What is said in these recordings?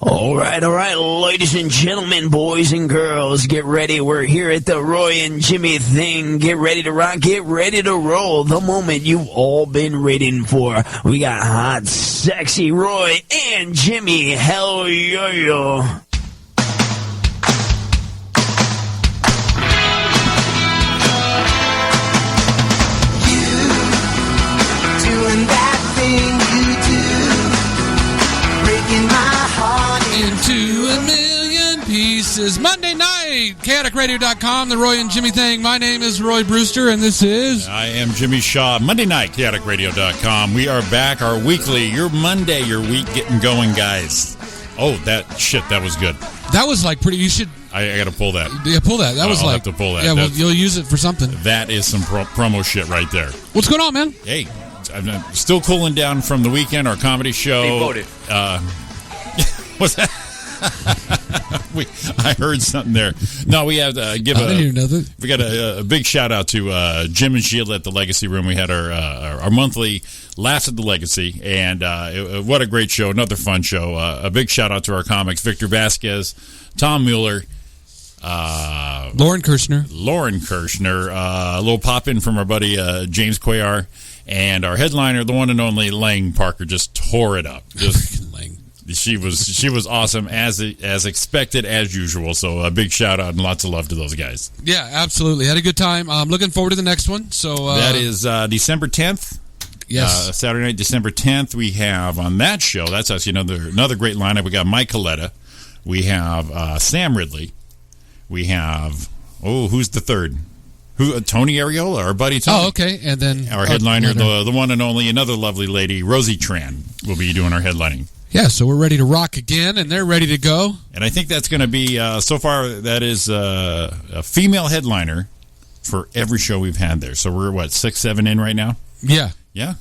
All right, ladies and gentlemen, boys and girls, get ready. We're here at the Roy and Jimmy thing. Get ready to rock, get ready to roll. The moment you've all been waiting for. We got hot, sexy Roy and Jimmy. Hell yo-yo. Doing that thing you do, breaking my heart into a million pieces. Monday night, chaoticradio.com, the Roy and Jimmy thing. My name is Roy Brewster, and this is... I am Jimmy Shaw. Monday night, chaoticradio.com. We are back, our weekly, your Monday, your week getting going, guys. Oh, that was good. That was like pretty, you should... I got to pull that. Yeah, pull that. That was I'll like... have to pull that. Yeah, well, you'll use it for something. That is some promo shit right there. What's going on, man? Hey, I'm still cooling down from the weekend, our comedy show. They voted. What's that? I heard something there. No, we have to give we got a big shout out to Jim and Sheila at the Legacy Room. We had our monthly Laughs at the Legacy, and what a great show, another fun show. A big shout out to our comics, Victor Vasquez, Tom Mueller, Lauren Kirshner, a little pop in from our buddy James Cuellar, and our headliner, the one and only Lang Parker, just tore it up. Lang. She was awesome as expected, as usual. So a big shout out and lots of love to those guys. Yeah, absolutely. Had a good time. I'm looking forward to the next one. So that is December 10th. Yes, Saturday night, December 10th. We have on that show. That's actually another great lineup. We got Mike Coletta. We have Sam Ridley. We have who's the third? Tony Areola, our buddy Tony. Oh, okay. And then our headliner, the one and only, another lovely lady, Rosie Tran, will be doing our headlining. Yeah, so we're ready to rock again, and they're ready to go. And I think that's going to be, so far, that is a female headliner for every show we've had there. So we're, 6, 7 in right now? Yeah. Yeah.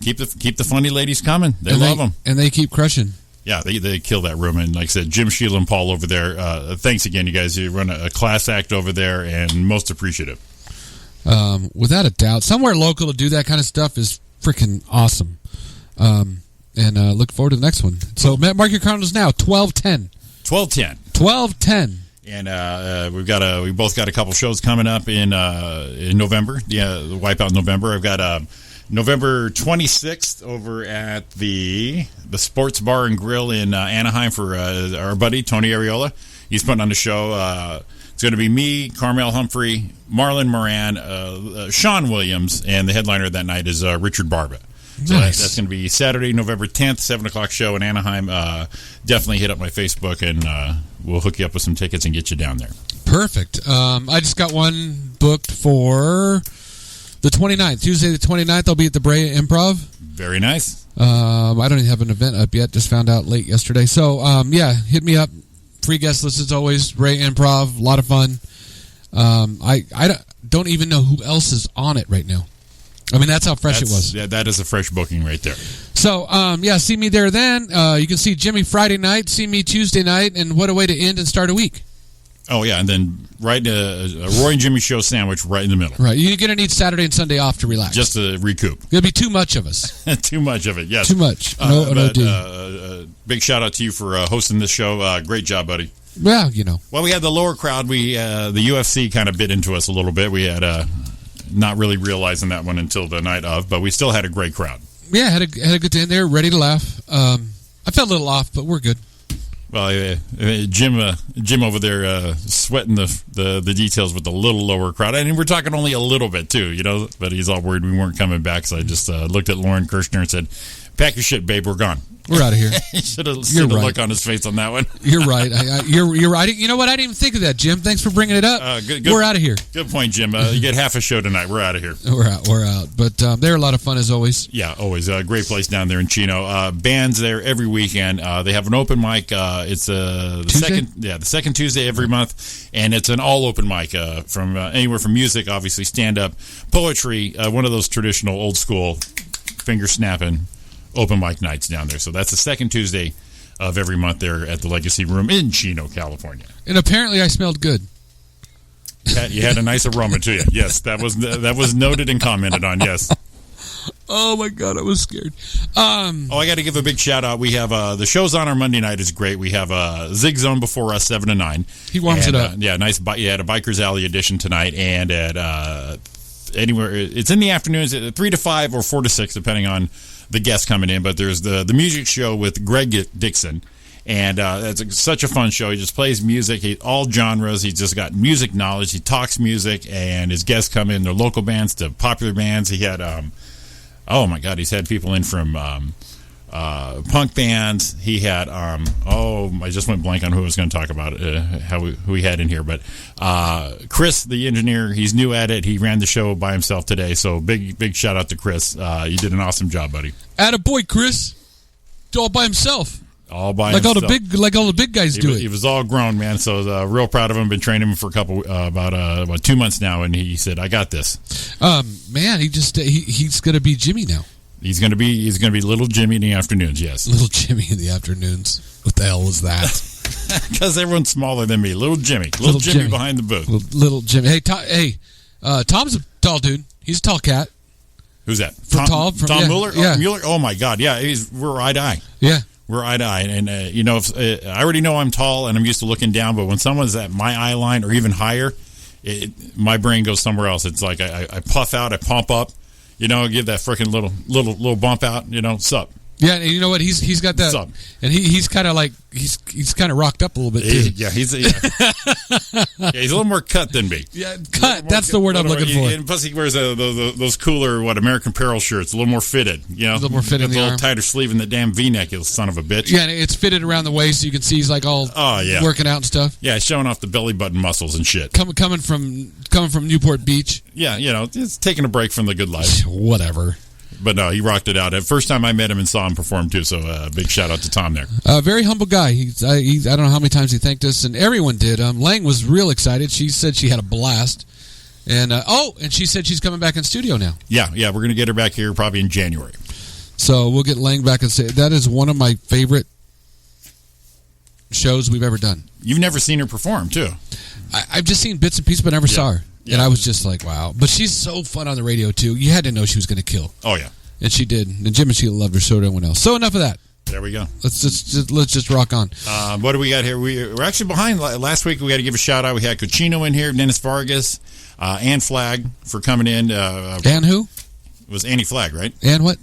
Keep the funny ladies coming. They love them. And they keep crushing. Yeah, they kill that room. And like I said, Jim, Sheila, and Paul over there, thanks again, you guys. You run a class act over there, and most appreciative. Without a doubt. Somewhere local to do that kind of stuff is freaking awesome. And look forward to the next one. So mark your calendars now. 12/10. 12/10. And we both got a couple shows coming up in November. Yeah, the Wipeout in November. I've got November 26th over at the Sports Bar and Grill in Anaheim for our buddy Tony Areola. He's putting on the show. It's going to be me, Carmel Humphrey, Marlon Moran, Sean Williams, and the headliner that night is Richard Barba. So nice. That's going to be Saturday, November 10th, 7 o'clock show in Anaheim. Definitely hit up my Facebook, and we'll hook you up with some tickets and get you down there. Perfect. I just got one booked for the 29th. Tuesday the 29th, I'll be at the Brea Improv. Very nice. I don't even have an event up yet. Just found out late yesterday. So, hit me up. Free guest list as always. Brea Improv. A lot of fun. I don't even know who else is on it right now. I mean, that's how fresh it was. Yeah, that is a fresh booking right there. So, see me there then. You can see Jimmy Friday night, see me Tuesday night, and what a way to end and start a week. Oh, yeah, and then a Roy and Jimmy show sandwich right in the middle. Right, you're going to need Saturday and Sunday off to relax. Just to recoup. It'll be too much of us. Too much of it, yes. Too much. Big shout out to you for hosting this show. Great job, buddy. Well, you know. Well, we had the lower crowd. The UFC kind of bit into us a little bit. We had... not really realizing that one until the night of, but we still had a great crowd. Yeah, had a good day in there, ready to laugh. I felt a little off, but we're good. Well, Jim over there sweating the details with the little lower crowd. I mean, we're talking only a little bit too, but he's all worried we weren't coming back, so I just looked at Lauren Kirshner and said, "Pack your shit, babe, we're gone." We're out of here. You should have seen the look on his face on that one. You're right. You're right. You know what? I didn't even think of that, Jim. Thanks for bringing it up. Good, we're out of here. Good point, Jim. You get half a show tonight. We're out of here. We're out. But they're a lot of fun as always. Yeah, always. Great place down there in Chino. Bands there every weekend. They have an open mic. It's the second Tuesday every month, and it's an all open mic from anywhere from music, obviously stand up, poetry, one of those traditional old school finger snapping open mic nights down there. So that's the second Tuesday of every month there at the Legacy Room in Chino, California. And apparently I smelled good. You had a nice aroma to you. Yes, that was noted and commented on, yes. Oh my God, I was scared. I got to give a big shout out. We have the show's on our Monday night is great. We have Zig Zone before us 7 to 9. He warms it up. Yeah, nice. You had a Bikers Alley edition tonight, and at anywhere it's in the afternoons at 3 to 5 or 4 to 6, depending on the guests coming in. But there's the music show with Greg Dixon. And it's such a fun show. He just plays music, all genres. He's just got music knowledge. He talks music, and his guests come in. They're local bands to popular bands. He had, oh my God, he's had people in from punk bands. He had, I just went blank on who I was going to talk about, who he had in here. But Chris, the engineer, he's new at it. He ran the show by himself today. So big shout out to Chris. You did an awesome job, buddy. Attaboy, Chris. All by himself. All by himself. Like all the big guys do it. He was all grown, man. So real proud of him. Been training him for about 2 months now, and he said, "I got this." Man, he's gonna be Jimmy now. He's gonna be little Jimmy in the afternoons. Yes, little Jimmy in the afternoons. What the hell was that? Because everyone's smaller than me. Little Jimmy behind the booth. Little Jimmy. Hey, Tom's a tall dude. He's a tall cat. Who's that? Tom Mueller. Yeah. Mueller. Oh my God. Yeah, we're eye to eye. Yeah. We're eye to eye, and I already know I'm tall and I'm used to looking down, but when someone's at my eye line or even higher, my brain goes somewhere else. It's like I puff out, I pump up, give that freaking little bump out, sup. Yeah, and you know what? He's got that, sup. And he's kind of like he's kind of rocked up a little bit too. He's a little more cut than me. Yeah, cut. That's the word I'm looking for. And plus, he wears those cooler American Apparel shirts, a little more fitted. A little more fitted in the arm. A arm. little tighter sleeve in the damn V-neck. You son of a bitch. Yeah, and it's fitted around the waist, so you can see he's like all working out and stuff. Yeah, showing off the belly button muscles and shit. Coming from Newport Beach. Yeah, it's taking a break from the good life. Whatever. But no, he rocked it out. The first time I met him and saw him perform too, so big shout out to Tom there. Very humble guy. I don't know how many times he thanked us, and everyone did. Lang was real excited. She said she had a blast, and she said she's coming back in studio now. Yeah, we're gonna get her back here probably in January. So we'll get Lang back and say that is one of my favorite shows we've ever done. You've never seen her perform too. I've just seen bits and pieces, but never saw her. Yeah. And I was just like, wow. But she's so fun on the radio, too. You had to know she was going to kill. Oh, yeah. And she did. And Jim and Sheila loved her, so did everyone else. So enough of that. There we go. Let's just rock on. What do we got here? We're actually behind. Last week, we got to give a shout-out. We had Cochino in here, Dennis Vargas, Ann Flagg for coming in. Ann who? It was Annie Flagg, right? Ann what?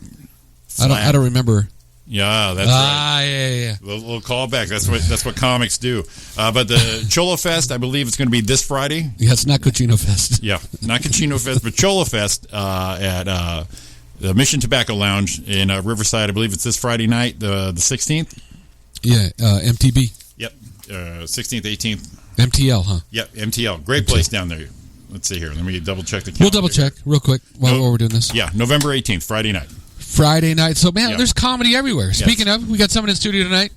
I don't remember. Yeah, that's right. Yeah. We'll call back. That's what comics do. But the Cholo Fest, I believe it's going to be this Friday. Yeah, it's not Cochino Fest. Yeah, not Cochino Fest, but Cholo Fest at the Mission Tobacco Lounge in Riverside. I believe it's this Friday night, the 16th. Yeah, MTB. Yep, 16th, 18th. MTL, huh? Yep, MTL. Great place down there. Let's see here. Let me double check the calendar. We'll double check real quick while we're doing this. Yeah, November 18th, Friday night. So, man, there's comedy everywhere. Speaking of, we got someone in studio tonight.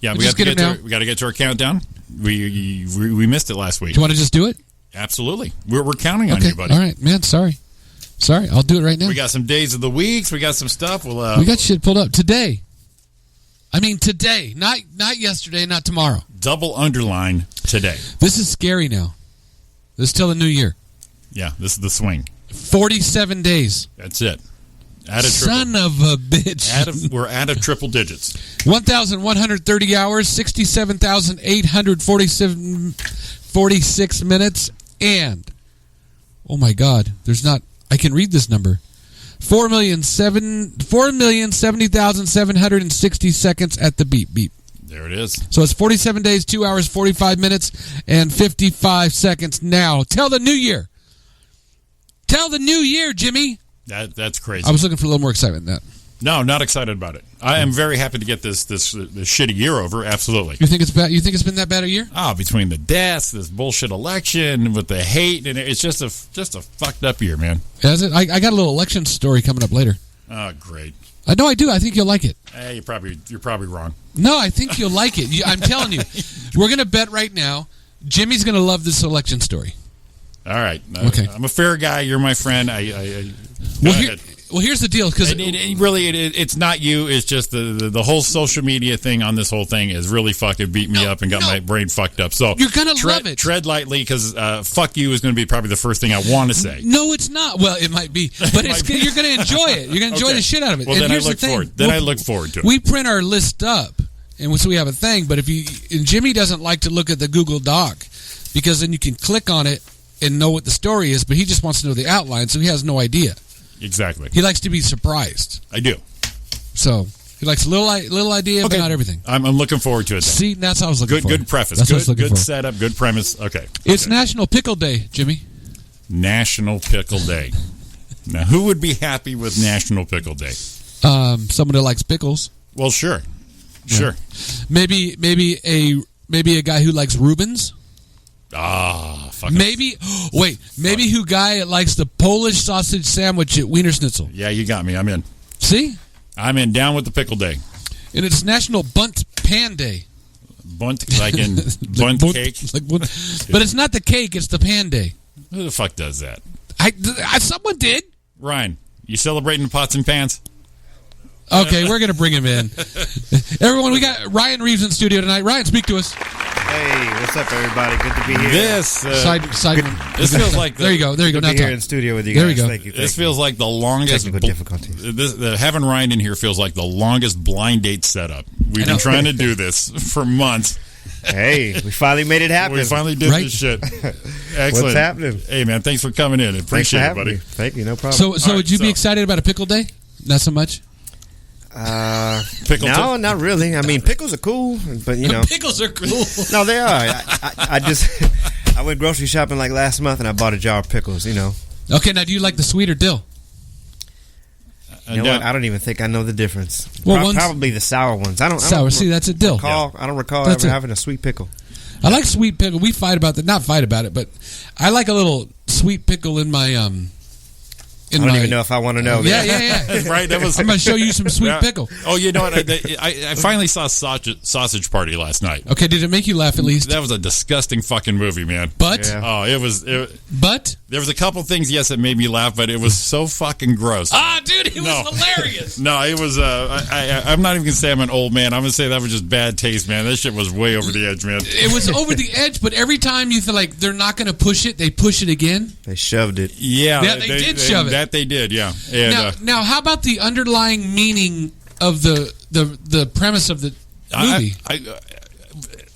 Yeah, we got to get to our countdown. We missed it last week. Do you want to just do it? Absolutely. We're counting on you, buddy. All right, man. Sorry, I'll do it right now. We got some days of the weeks. We got some stuff. We got shit pulled up today. I mean today, not yesterday, not tomorrow. Double underline today. This is scary now. This is till the new year. Yeah, this is the swing. 47 days. That's it. Son of a bitch. We're out of triple digits. 1,130 hours, 67,846 minutes, and, oh my God, I can read this number. 4,070,760 seconds at the beep, beep. There it is. So it's 47 days, 2 hours, 45 minutes, and 55 seconds now. Tell the new year. Tell the new year, Jimmy. That's crazy. I was looking for a little more excitement than that. No, not excited about it. I am very happy to get this shitty year over. Absolutely. You think it's bad? You think it's been that bad a year? Between the deaths, this bullshit election, with the hate, and it's just a fucked up year, man. Is it? I got a little election story coming up later. Oh, great. I know I do. I think you'll like it. You're probably wrong. No, I think you'll like it. I'm telling you. We're gonna bet right now. Jimmy's gonna love this election story. All right. Okay. I'm a fair guy. You're my friend. Go ahead. Well, here's the deal, because it's not you. It's just the whole social media thing on this whole thing is really fucking beat me up and got my brain fucked up. So you're gonna love it. Tread lightly, because fuck you is going to be probably the first thing I want to say. No, it's not. Well, it might be, but you're going to enjoy it. You're going to enjoy the shit out of it. Well, and then here's I look the thing. forward. Then I look forward to it. We print our list up, and so we have a thing. But and Jimmy doesn't like to look at the Google Doc, because then you can click on it and know what the story is. But he just wants to know the outline, so he has no idea. Exactly. He likes to be surprised. I do. So he likes a little idea, but not everything. I'm looking forward to it. Then. See, that's how I was looking for. Good preface. Good setup. Good premise. Okay. It's National Pickle Day, Jimmy. National Pickle Day. Now, who would be happy with National Pickle Day? Someone that likes pickles. Well, sure. Sure. Maybe a guy who likes Reubens. Fuck. Maybe who guy that likes the Polish sausage sandwich at Wiener Schnitzel. Yeah, you got me. I'm in. See? I'm in. Down with the Pickle Day. And it's National Bunt Pan Day. Bunt, like in bunt cake? But it's not the cake, it's the pan day. Who the fuck does that? Someone did. Ryan, you celebrating pots and pans? Okay, we're going to bring him in. Everyone, we got Ryan Reaves in studio tonight. Ryan, speak to us. Hey, what's up, everybody? Good to be here. This feels like there you go. Good to be here in studio with you guys. There we go. Thank you. This feels like the longest technical difficulties. Having Ryan in here feels like the longest blind date setup. We've been trying to do this for months. Hey, we finally made it happen. We finally did this shit. Excellent. What's happening? Hey, man, thanks for coming in. Appreciate it, buddy. Thank you. No problem. So would you be excited about a pickle day? Not so much. No, not really. I mean, pickles are cool, but pickles are cool. No, they are. I went grocery shopping like last month and I bought a jar of pickles. Okay, now do you like the sweet or dill? You know what? I don't even think I know the difference. Well, probably the sour ones. I don't. See, that's a dill. I don't recall ever having a sweet pickle. I like sweet pickle. We fight about that. Not fight about it, but I like a little sweet pickle in my I don't even know if I want to know. Yeah. Right. I'm going to show you some sweet pickle. Oh, you know what? I finally saw Sausage Party last night. Okay, did it make you laugh at least? That was a disgusting fucking movie, man. But but there was a couple things, yes, that made me laugh, but it was so fucking gross. Dude, it was hilarious. No, it was. I'm not even gonna say I'm an old man. I'm gonna say that was just bad taste, man. That shit was way over the edge, man. It was over the edge, but every time you feel like they're not gonna push it, they push it again. They shoved it. Yeah, they did shove it. That they did, yeah. And, now, how about the underlying meaning of the premise of the movie?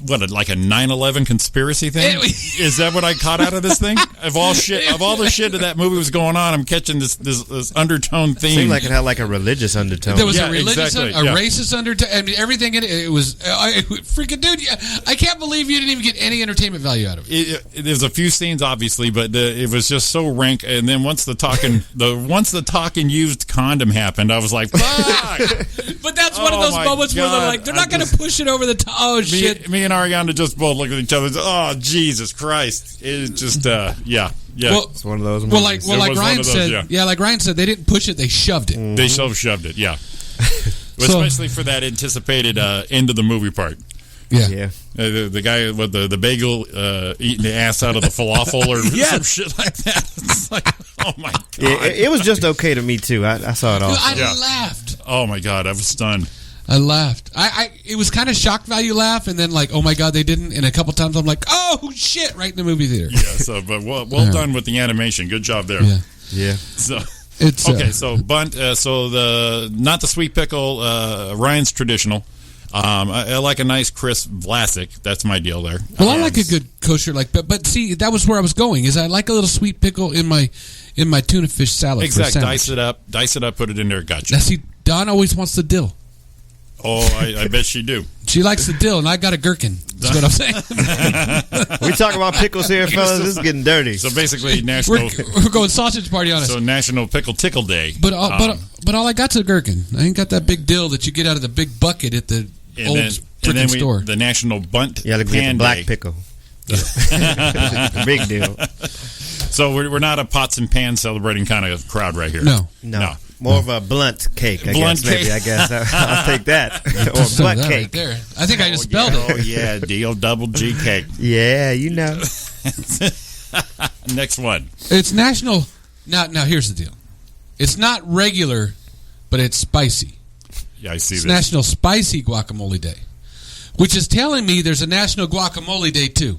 What, like a 9/11 conspiracy thing? Is that what I caught out of this thing? Of all the shit that movie was going on, I'm catching this undertone theme. It seemed like it had like a religious undertone. There was a religious, racist undertone. I mean, everything in it. It was freaking dude. I can't believe you didn't even get any entertainment value out of it. There's a few scenes, obviously, but it was just so rank. And then once the talking used condom happened, I was like, fuck. But that's one of those moments where they're like, they're not going to push it over the top. Oh shit. Me and Ariana just both look at each other and say, oh, Jesus Christ. It's just, yeah. Well, it's one of those movies. Like Ryan said, like Ryan said, they didn't push it, they shoved it. Mm-hmm. They shoved it, yeah. Especially for that anticipated end of the movie part. Yeah. The guy with the bagel eating the ass out of the falafel or some shit like that. It's like, oh my God. It was just okay to me, too. I saw it all. I laughed. Oh my God, I was stunned. I laughed. It was kind of shock value laugh, and then like, oh my God, they didn't. And a couple times I'm like, oh shit, right in the movie theater. Yeah. So, but well done with the animation. Good job there. Yeah. So it's okay. So bunt. So not the sweet pickle. Ryan's traditional. I like a nice crisp Vlasic. That's my deal there. Well, I like a good kosher but see, that was where I was going. Is I like a little sweet pickle in my tuna fish salad. Exactly. Dice it up. Put it in there. Gotcha. Now see, Dawn always wants the dill. Oh, I bet she do. She likes the dill, and I got a gherkin. That's what I'm saying. We talk about pickles here, fellas. This is getting dirty. So basically, we're going sausage party on us. So National Pickle Tickle Day. But all I got's a gherkin. I ain't got that big dill that you get out of the big bucket at the old freaking store. The National Bunt Pan Day. Black pickle. Big deal. So we're not a pots and pans celebrating kind of crowd right here. No. More of a blunt cake, I guess. I'll take that. Or blunt cake. Right there. I think I just spelled it. Oh, yeah. D-O-double-G cake. Yeah, you know. Next one. It's National... Now, here's the deal. It's not regular, but it's spicy. Yeah, I see It's this. National Spicy Guacamole Day, which is telling me there's a National Guacamole Day too.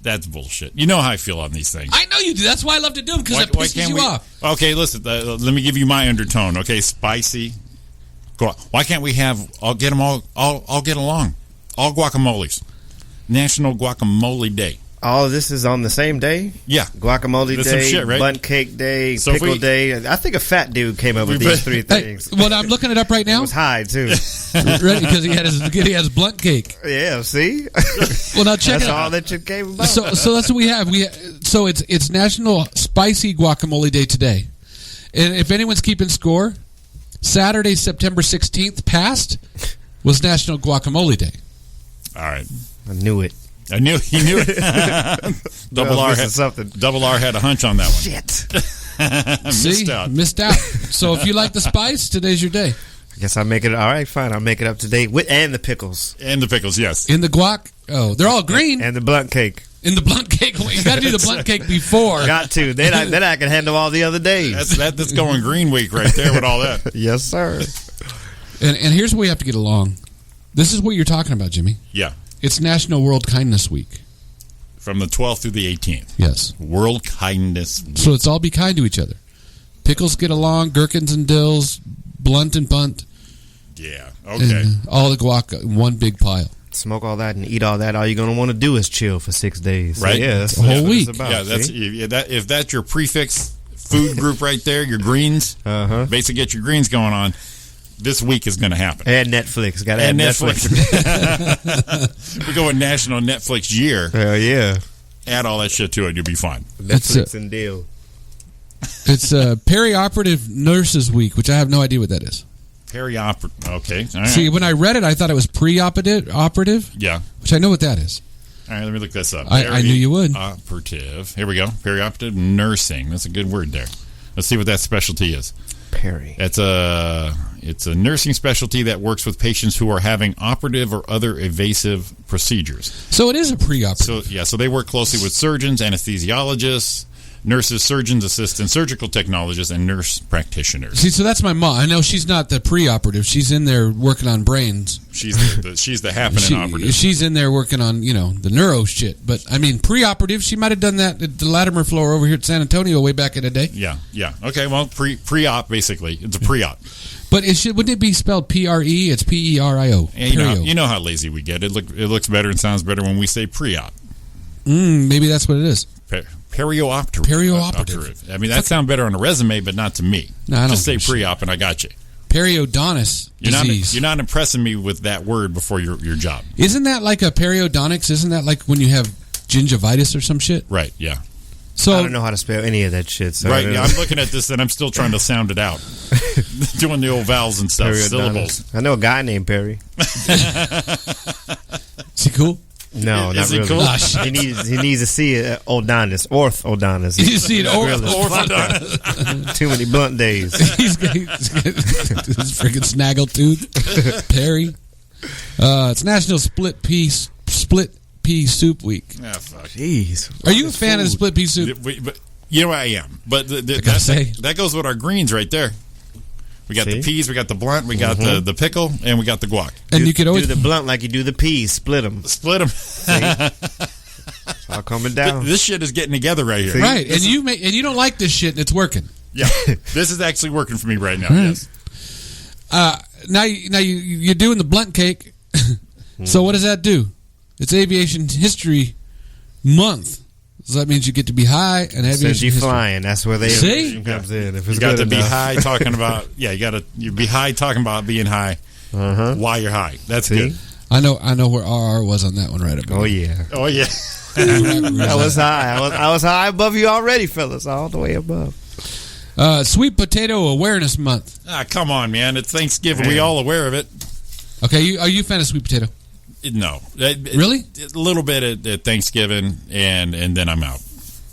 That's bullshit. You know how I feel on these things. I know you do. That's why I love to do them, because it pisses you off. Okay, listen. Let me give you my undertone. Okay, spicy. Why can't we have? I'll get them all. I'll get along. All guacamoles. National Guacamole Day. All this is on the same day? Yeah. Guacamole That's Day, some shit, right? Bundt Cake Day, So Pickle Day. I think a fat dude came up with these three things. Well, I'm looking it up right It now. was high, too. Ready? Because he has blunt cake. Yeah, see? Well, now check That's it out. all that you came about. So that's what we have. So it's National Spicy Guacamole Day today, and if anyone's keeping score, Saturday, September 16th, past was National Guacamole Day. All right. I knew it. He knew it. Double R had something. Double R had a hunch on that one. Shit. Missed out. So if you like the spice, today's your day. I guess I'll make it. All right, fine. I'll make it up today. And the pickles. And the pickles, yes. In the guac, they're all green. And the Bundt Cake. In the blunt cake, you got to do the blunt cake before. Got to. Then I can handle all the other days. That's going green week right there with all that. Yes, sir. And here's where we have to get along. This is what you're talking about, Jimmy. Yeah. It's National World Kindness Week. From the 12th through the 18th. Yes. World Kindness Week. So let's all be kind to each other. Pickles get along, gherkins and dills, blunt and bunt. Yeah. Okay. And all the guac in one big pile. Smoke all that and eat all that. All you're going to want to do is chill for 6 days. Right. So, yeah, that's A whole what it's week. about, Yeah, that's see? if that's your prefix food group right there, your greens. Basically, get your greens going on. This week is going to happen. And Netflix. Got to add Netflix. We go with National Netflix Year. Hell yeah. Add all that shit to it. You'll be fine. Netflix and deal. It's Perioperative Nurses Week, which I have no idea what that is. Perioperative. Okay. All right. See, when I read it, I thought it was operative, Yeah. which I know what that is. All right, let me look this up. I knew you would. Operative. Here we go. Perioperative nursing. That's a good word there. Let's see what that specialty is. Perry. It's a nursing specialty that works with patients who are having operative or other invasive procedures. So it is a preoperative. So they work closely with surgeons, anesthesiologists, nurses, surgeons, assistants, surgical technologists, and nurse practitioners. See, so that's my mom. I know she's not the preoperative. She's in there working on brains. She's the happening operative. She's in there working on, the neuro shit. But, I mean, preoperative, she might have done that at the Latimer floor over here at San Antonio way back in the day. Yeah. Okay, well, pre-op, basically. It's a pre-op. But wouldn't it be spelled P-R-E? It's P-E-R-I-O. And you know how lazy we get. It looks better and sounds better when we say pre-op. Maybe that's what it is. Perioperative. I mean, that sounds better on a resume, but not to me. No, I don't Just say give a pre-op and I got you. Periodontitis disease. You're not impressing me with that word before your job. Isn't that like a periodontics? Isn't that like when you have gingivitis or some shit? Right, yeah. So I don't know how to spell any of that shit. So right, yeah, I'm looking at this and I'm still trying to sound it out. Doing the old vowels and stuff, syllables. I know a guy named Perry. Is he cool? No, Is not he really. cool? Ah, shit. He needs to see orthodontist. You see an Too many blunt days. He's got his freaking snaggletooth. Perry. It's National Split Pea Soup Week. Ah, fuck. Jeez. Are you a fan of the split pea soup? But, I am. But say. that goes with our greens right there. We got See? the peas, we got the blunt, we got the pickle, and we got the guac. And you could always do the blunt like you do the peas. Split them. Split them. All coming down. This shit is getting together right here. right, and you don't like this shit, and it's working. Yeah, this is actually working for me right now. Right. Yes. Now you're doing the blunt cake. So what does that do? It's Aviation History Month. So that means you get to be high and have Since you history. flying, that's where the See? aviation comes in. If it's You got good to be enough. high talking about you be high talking about being high while you're high. That's See? good. I know where RR was on that one right up. Oh yeah. Oh yeah. I was high. I was high above you already, fellas. All the way above. Sweet Potato Awareness Month. Come on, man. It's Thanksgiving. We all aware of it. Okay, are you a fan of sweet potato? No. Really? A little bit at Thanksgiving, and then I'm out.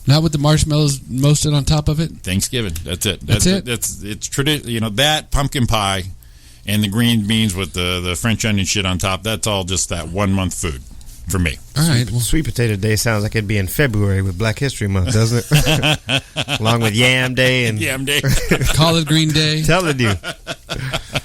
Not with the marshmallows roasted on top of it? Thanksgiving. That's it. That's it? It's tradition. That pumpkin pie and the green beans with the French onion shit on top. That's all just that 1 month food. for me. All right. Well, Sweet Potato Day sounds like it'd be in February with Black History Month, doesn't it? Along with Yam Day and Yam Day. Collard Green Day. telling you,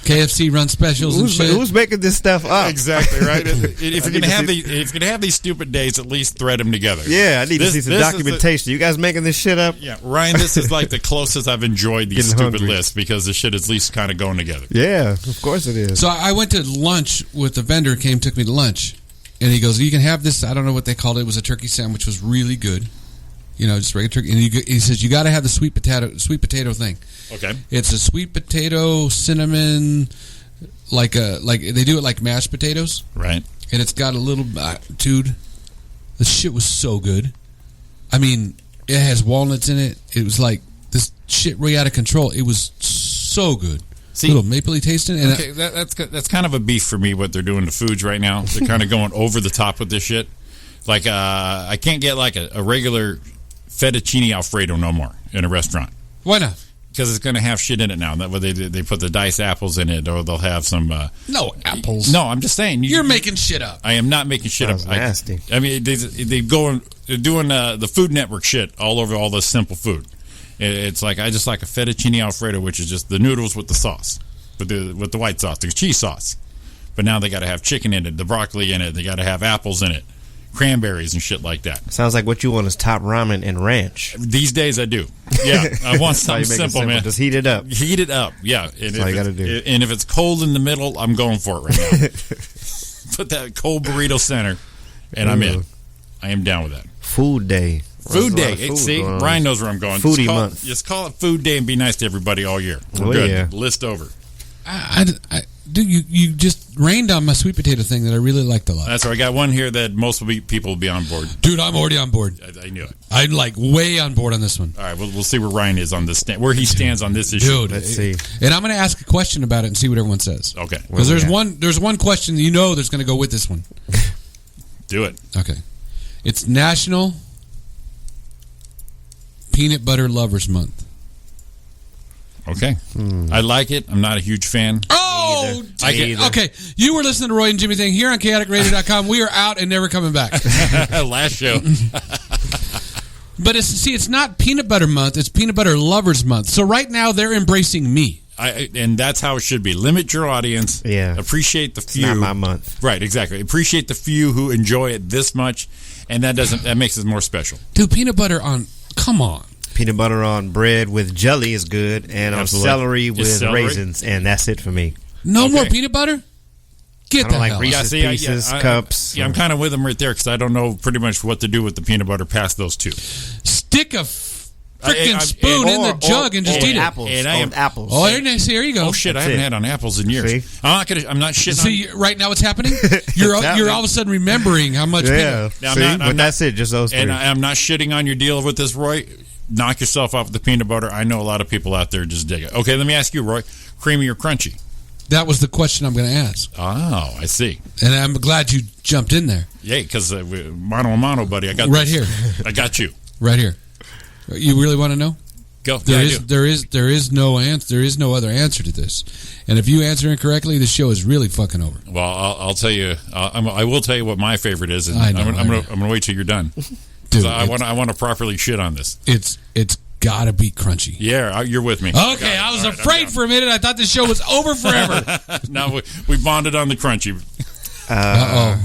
KFC run specials and shit. who's making this stuff up? Exactly right. If you're gonna have these stupid days, at least thread them together. Yeah, I need to see some documentation. You guys making this shit up? Yeah, Ryan, this is like the closest I've enjoyed these Getting stupid hungry. lists because the shit is at least kind of going together. Yeah, of course it is. So I went to lunch with the vendor. Took me to lunch, and he goes, "You can have this." I don't know what they called it. It was a turkey sandwich. Was really good. Just regular turkey. And he says you got to have the sweet potato thing. Okay. It's a sweet potato cinnamon, like they do it like mashed potatoes, Right. and it's got a little dude. The shit was so good. I mean, it has walnuts in it. It was like this shit way out of control. It was so good. See, little mapley tasting. And okay, that's kind of a beef for me. What they're doing to foods right now, they're kind of going over the top with this shit. Like, I can't get like a regular fettuccine Alfredo no more in a restaurant. Why not? Because it's going to have shit in it now. That way they put the diced apples in it, or they'll have some. No apples. No, I'm just saying. You're making shit up. I am not making shit up. Sounds nasty. I mean, they're doing the Food Network shit all over all this simple food. It's like I just like a fettuccine Alfredo, which is just the noodles with the sauce, with the white sauce, the cheese sauce. But now they got to have chicken in it, the broccoli in it. They got to have apples in it, cranberries and shit like that. Sounds like what you want is top ramen and ranch. These days I do. Yeah, I want something simple, man. Just heat it up. Heat it up. Yeah, and That's all you got to do. And if it's cold in the middle, I'm going for it right now. Put that cold burrito center, and I'm in. I am down with that. Food Day. Food Day. Food See, going on. Ryan knows where I'm going. Foodie month. Just call it Food Day and be nice to everybody all year. We're Oh, good. yeah. List over. Dude, you just rained on my sweet potato thing that I really liked a lot. That's right. I got one here that most people will be on board. Dude, I'm already on board. I knew it. I'm like way on board on this one. All right, we'll see where Ryan is on this where he stands on this issue. Dude, Let's see. And I'm going to ask a question about it and see what everyone says. Okay, Because there's yeah. one question there's going to go with this one. do it. Okay. It's National Peanut Butter Lovers Month. Okay, I like it. I'm not a huge fan. Oh, Either. okay. You were listening to Roy and Jimmy Thing here on chaoticradio.com. We are out and never coming back. Last show. But it's not Peanut Butter Month. It's Peanut Butter Lovers Month. So right now they're embracing me. And that's how it should be. Limit your audience. Yeah. Appreciate the few. Not my month. Right, exactly. Appreciate the few who enjoy it this much, and that makes it more special. Dude, peanut butter on. Come on. Peanut butter on bread with jelly is good, and on Absolutely. celery with Celery? raisins, and that's it for me. No Okay. more peanut butter? Get I the don't like hell Reese's out. see, Pieces, cups. Yeah, I'm kind of with them right there because I don't know pretty much what to do with the peanut butter past those two. Stick a freaking I- spoon in the jug and just eat it. Apples. And I am- apples. Oh, there you go. Oh shit! I That's haven't it. had on apples in years. See? I'm not shitting See, right now what's happening? You're happening. all of a sudden remembering how much Yeah. peanut. Now, I'm See? not- but I'm that's it. Just those on, three. and I'm not shitting on your deal with this, Roy. Knock yourself off with the peanut butter. I know a lot of people out there just dig it. Okay, let me ask you, Roy: creamy or crunchy? That was the question I'm going to ask. Oh, I see. And I'm glad you jumped in there. Yeah, because mano a mano, buddy. I got Right this. here. I got you. Right here. You really want to know? Go. There Yeah, I is do. no answer. There is no other answer to this. And if you answer incorrectly, the show is really fucking over. Well, I'll tell you. I will tell you what my favorite is. And I know, I'm gonna wait till you're done. 'Cause Dude, I want to properly shit on this. it's got to be crunchy. Yeah, you're with me. Okay, I was afraid for a minute. I thought this show was over forever. Now we bonded on the crunchy. Uh-oh.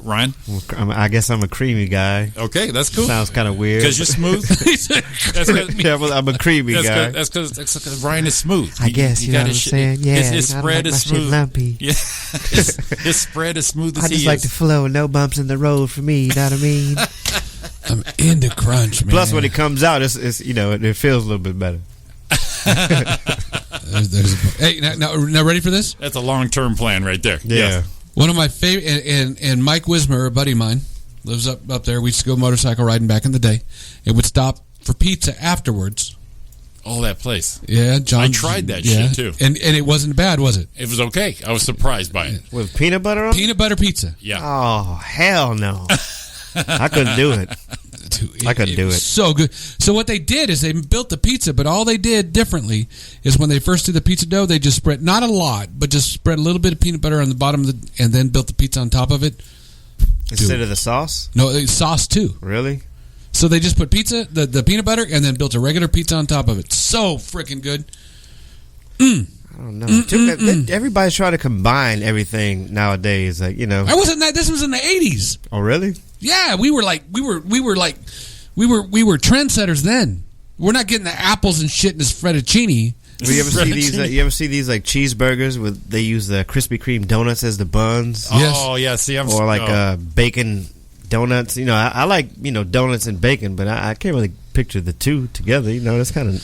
Ryan. I guess I'm a creamy guy. Okay, that's cool. Sounds kind of weird. Because you're smooth. That's 'cause- Yeah, well, I'm a creamy guy. That's because Ryan is smooth. I guess you know what I'm saying. Yeah, his I don't spread like is my shit smooth. lumpy. Yeah, his spread is smooth as I just he like is. to flow, no bumps in the road for me. You know what I mean? I'm into crunch, man. Plus, when it comes out, it's it feels a little bit better. Hey, now ready for this? That's a long-term plan right there. Yeah. One of my favorite, and Mike Wismer, a buddy of mine, lives up there. We used to go motorcycle riding back in the day, and would stop for pizza afterwards. Oh, that place. Yeah, John. I tried that shit, too. and it wasn't bad, was it? It was okay. I was surprised by it. With peanut butter on it? Peanut butter pizza. Yeah. Oh, hell no. I couldn't do it. Dude, I couldn't do was it. So good. So what they did is they built the pizza, but all they did differently is when they first did the pizza dough, they just spread, not a lot, but just spread a little bit of peanut butter on the bottom of and then built the pizza on top of it. Instead of the sauce? No, it's sauce too. Really? So they just put pizza, the peanut butter, and then built a regular pizza on top of it. So freaking good. I don't know. Everybody's trying to combine everything nowadays. Like, you know. I wasn't that. This was in the 80s. Oh, really? Yeah, we were trendsetters then. We're not getting the apples and shit in this fettuccine. You ever see these like cheeseburgers with they use the Krispy Kreme donuts as the buns? Oh yeah, see, or like bacon donuts. You know, I like donuts and bacon, but I can't really picture the two together. You know, that's kind of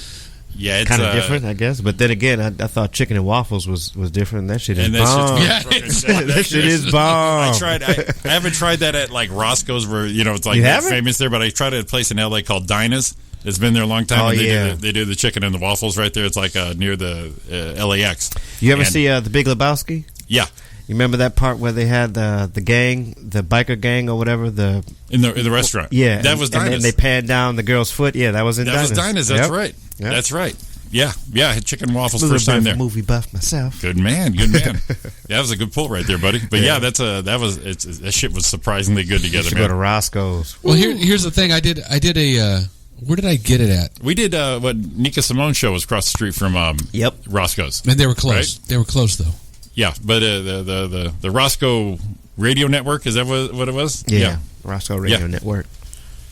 different, I guess. But then again, I thought chicken and waffles was different. That shit is bomb. That shit is bomb. I haven't tried that at like Roscoe's where it's like famous there, but I tried it at a place in LA called Dinah's. It's been there a long time. Oh, and they do the chicken and the waffles right there. It's like near the LAX. You ever see The Big Lebowski? Yeah. You remember that part where they had the gang, the biker gang or whatever? In the restaurant. Yeah. That was Dinah's. And then they panned down the girl's foot. Yeah, that was in Dinah's. That was Dinah's. That's right. Yep. That's right. Yeah. I had chicken and waffles first time there. Movie buff myself. Good man. That was a good pull right there, buddy. But that shit was surprisingly good together. You should go to Roscoe's. Well, here's the thing. I did a. Where did I get it at? We did what Nika Simone's show was across the street from Roscoe's. And they were close. Right? They were close though. Yeah, but the Roscoe Radio Network, is that what it was? Yeah. Roscoe Radio Network.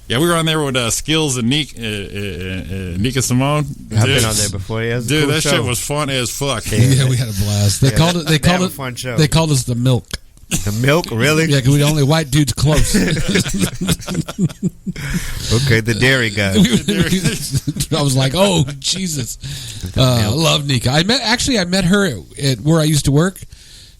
Yeah, we were on there with Skills and Nika Simone. I've been on there before. Yeah, dude, cool that show. shit was fun as fuck. Yeah, we had a blast. They called it a fun show. They called us the Milk. The Milk, really? Yeah, because we're the only white dudes close. Okay, the dairy guy. I was like, oh Jesus, I love Nika. I met her at where I used to work.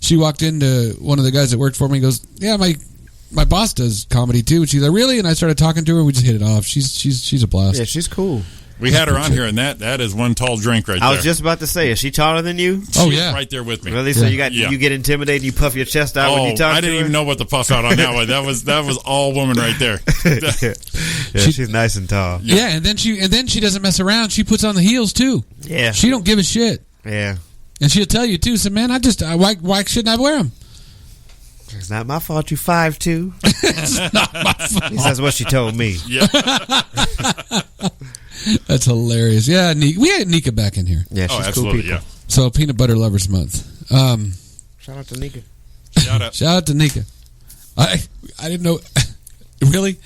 She walked into one of the guys that worked for me. And goes, yeah, my boss does comedy too. And she's like, really? And I started talking to her. We just hit it off. She's a blast. Yeah, she's cool. We had her on here, and that is one tall drink right there. I was just about to say, is she taller than you? Oh yeah, right there with me. Really? So you get intimidated, you puff your chest out when you talk. I didn't even know what to puff out on that one. That was all woman right there. She's nice and tall. Yeah, and then she doesn't mess around. She puts on the heels too. Yeah, she don't give a shit. Yeah, and she'll tell you too. So man, why shouldn't I wear them? It's not my fault. You 5'2". It's not my fault. That's what she told me. Yeah. That's hilarious. Yeah, we had Nika back in here. Yeah, she's cool people. Yeah. So Peanut Butter Lovers Month. Shout out to Nika. Shout out to Nika. I didn't know. Really?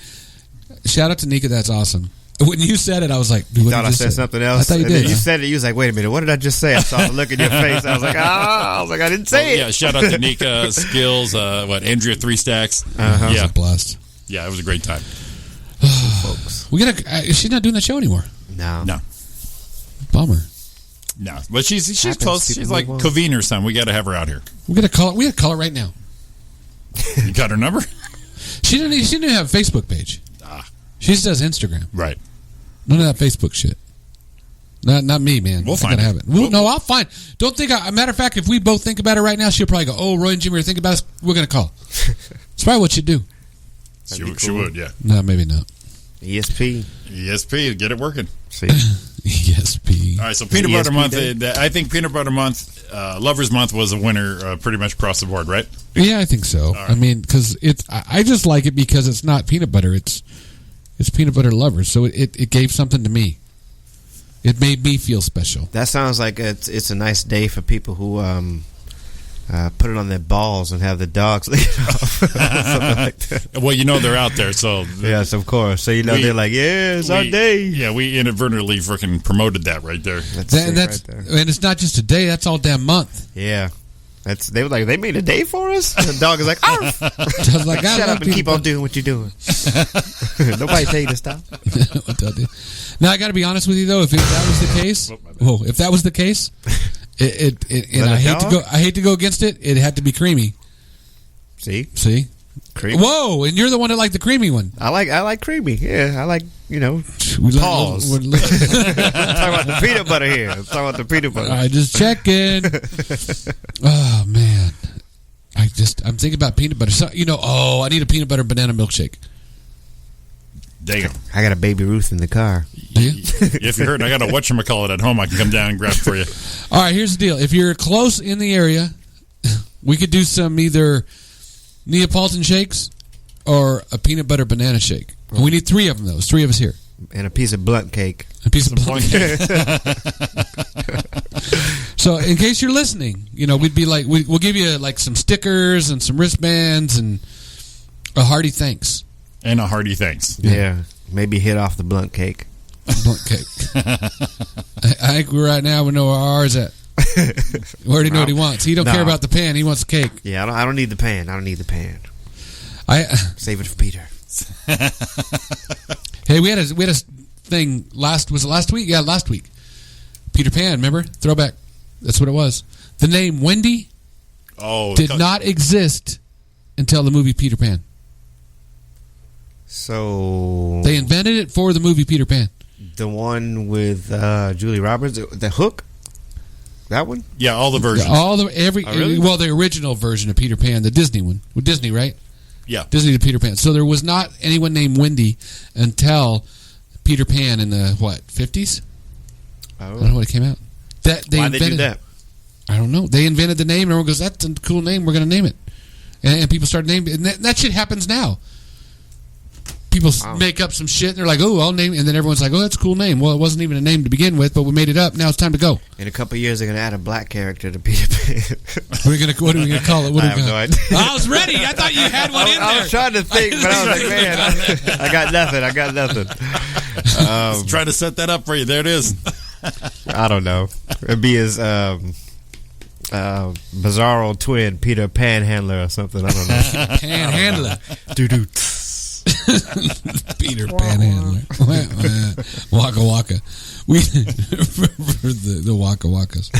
Shout out to Nika. That's awesome. When you said it, I was like, you thought I said something else? I thought you did. You said it. You was like, wait a minute. What did I just say? I saw the look in your face. I was like, I didn't say it. Yeah, shout out to Nika, Skills, Andrea 3 Stacks. Uh-huh. Yeah. It was a blast. Yeah, it was a great time. Folks. She's not doing that show anymore. No. Bummer. No, but she's close. She's like Covine or something. We got to have her out here. We got to call her right now. You got her number? She didn't have a Facebook page. She just does Instagram. Right. None of that Facebook shit. Not me, man. We'll find it. No, I'll find. Don't think. Matter of fact, if we both think about it right now, she'll probably go, "Oh, Roy and Jimmy are thinking about us. We're gonna call." It's probably what she'd do. She would, yeah. No, maybe not. ESP, get it working. See? ESP. All right, so Peanut Butter Month. I think Peanut Butter Month, Lovers Month was a winner pretty much across the board, right? Yeah, I think so. Right. I mean, because I just like it because it's not peanut butter. It's peanut butter lovers. So it gave something to me. It made me feel special. That sounds like it's a nice day for people who put it on their balls and have the dogs lead off. Something like that. Well, they're out there, so yes, of course. So they're like, yeah, it's our day. Yeah, we inadvertently freaking promoted that right there. That's right there. And it's not just a day; that's all damn month. Yeah. They were like, they made a day for us? And the dog is like, arf! Like, shut up and keep on doing what you're doing. Nobody tell you to stop. Now, I got to be honest with you, though. If that was the case, and I hate to go against it, it had to be creamy. See? Creamy. Whoa, and you're the one that liked the creamy one. I like creamy. Yeah, I like, pause. We're talking about the peanut butter here. I'm talking about the peanut butter. All right, just checking. Oh, man. I'm thinking about peanut butter. So, I need a peanut butter banana milkshake. There you go. I got a Baby Ruth in the car. Do you? If you heard, I got a whatchamacallit at home. I can come down and grab it for you. All right, here's the deal. If you're close in the area, we could do some either Neapolitan shakes or a peanut butter banana shake. And we need 3 of them, though. There's 3 of us here. And a piece of blunt cake. A piece of blunt cake. So, in case you're listening, we'd be like, we'll give you like some stickers and some wristbands and a hearty thanks. And a hearty thanks. Yeah. Maybe hit off the blunt cake. Blunt cake. I think right now we know where ours at. We already know what he wants. He don't care about the pan. He wants the cake. Yeah, I don't need the pan. I don't need the pan. Save it for Peter. Hey, we had a thing last week? Yeah, last week. Peter Pan, remember? Throwback. That's what it was. The name Wendy did not exist until the movie Peter Pan. So they invented it for the movie Peter Pan. The one with Julie Roberts, the Hook. That one? Yeah, all the versions. Really? Well, the original version of Peter Pan, the Disney one, with Disney, right? Yeah, Disney to Peter Pan. So there was not anyone named Wendy until Peter Pan in the 50s. I don't know when it came out. Why they do that? I don't know. They invented the name, and everyone goes, "That's a cool name. We're going to name it." And people started naming it. And that shit happens now. People make up some shit, and they're like, "Oh, I'll name it." And then everyone's like, "Oh, that's a cool name." Well, it wasn't even a name to begin with, but we made it up. Now it's time to go. In a couple of years, they're going to add a black character to Peter Pan. What are we going to call it? I have no idea. I was ready. I thought you had one in there. I was trying to think, but I was like, man, I got nothing. Trying to set that up for you. There it is. I don't know. It'd be his bizarro twin, Peter Panhandler or something. I don't know. Panhandler. Doo-doo. Peter Panhandler. Waka Waka. We for the Waka Wakas.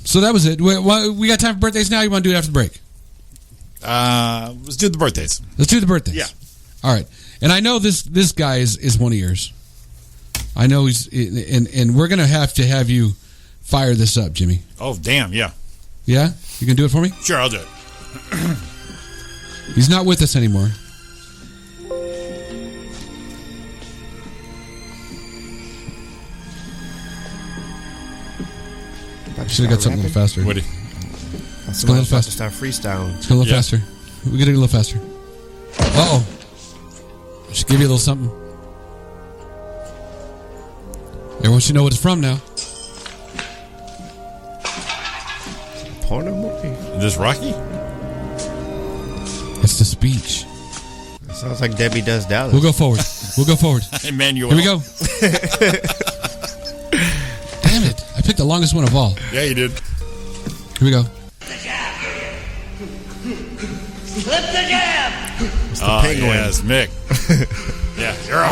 So that was it. We got time for birthdays now. You want to do it after the break? Let's do the birthdays. Let's do the birthdays. Yeah. All right. And I know this guy is one of yours. I know he's and we're gonna have to have you fire this up, Jimmy. Oh damn, yeah. Yeah? You can do it for me? Sure, I'll do it. He's not with us anymore. Should have got something a little faster. Woody. Let's go a little faster. Start freestyling. Let's go a little faster. We get it a little faster. Uh-oh. Should give you a little something. Everyone should know what it's from now. Porno movie? Is this Rocky? It's the speech. It sounds like Debbie Does Dallas. We'll go forward. Emmanuel. Here we go. Damn it. I picked the longest one of all. Yeah, you did. Here we go. Flip the jab. It's the penguin. Yes, Mick. Yeah. You're a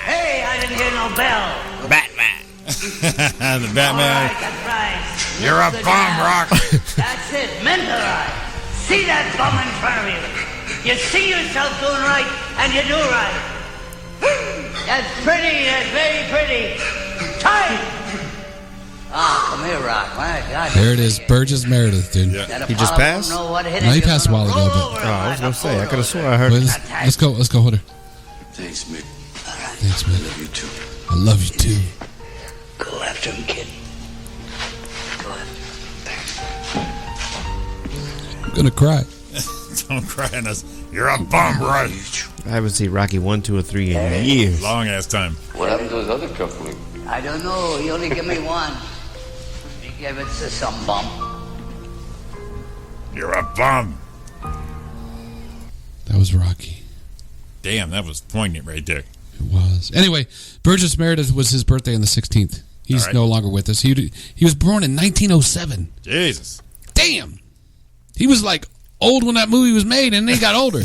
Hey, I didn't hear no bell. Batman. The Batman. All right, that's right. You're a bum, Rock. That's it. Mentalize. See that bum in front of you. You see yourself doing right, and you do right. That's pretty. That's very pretty. Tight. Ah, come here, Rock. My God. There it is. Burgess Meredith, dude. Yeah. He just passed? No, he passed a while ago. But, I was going to say, I could have sworn I heard let's go. Let's go. Hold her. Thanks, Mick. Thanks, man. I love you too. I love you too. Go after him, kid. Go after him. I'm gonna cry. Don't cry on us. You're a bum, right? I haven't seen Rocky 1, 2, or 3 in years. Long ass time. What happened to his other couple? I don't know. He only gave me one. He gave it to some bum. You're a bum. That was Rocky. Damn, that was poignant right there. It was. Anyway, Burgess Meredith was his birthday on the 16th. He's no longer with us. He was born in 1907. Jesus. Damn. He was like old when that movie was made, and then he got older.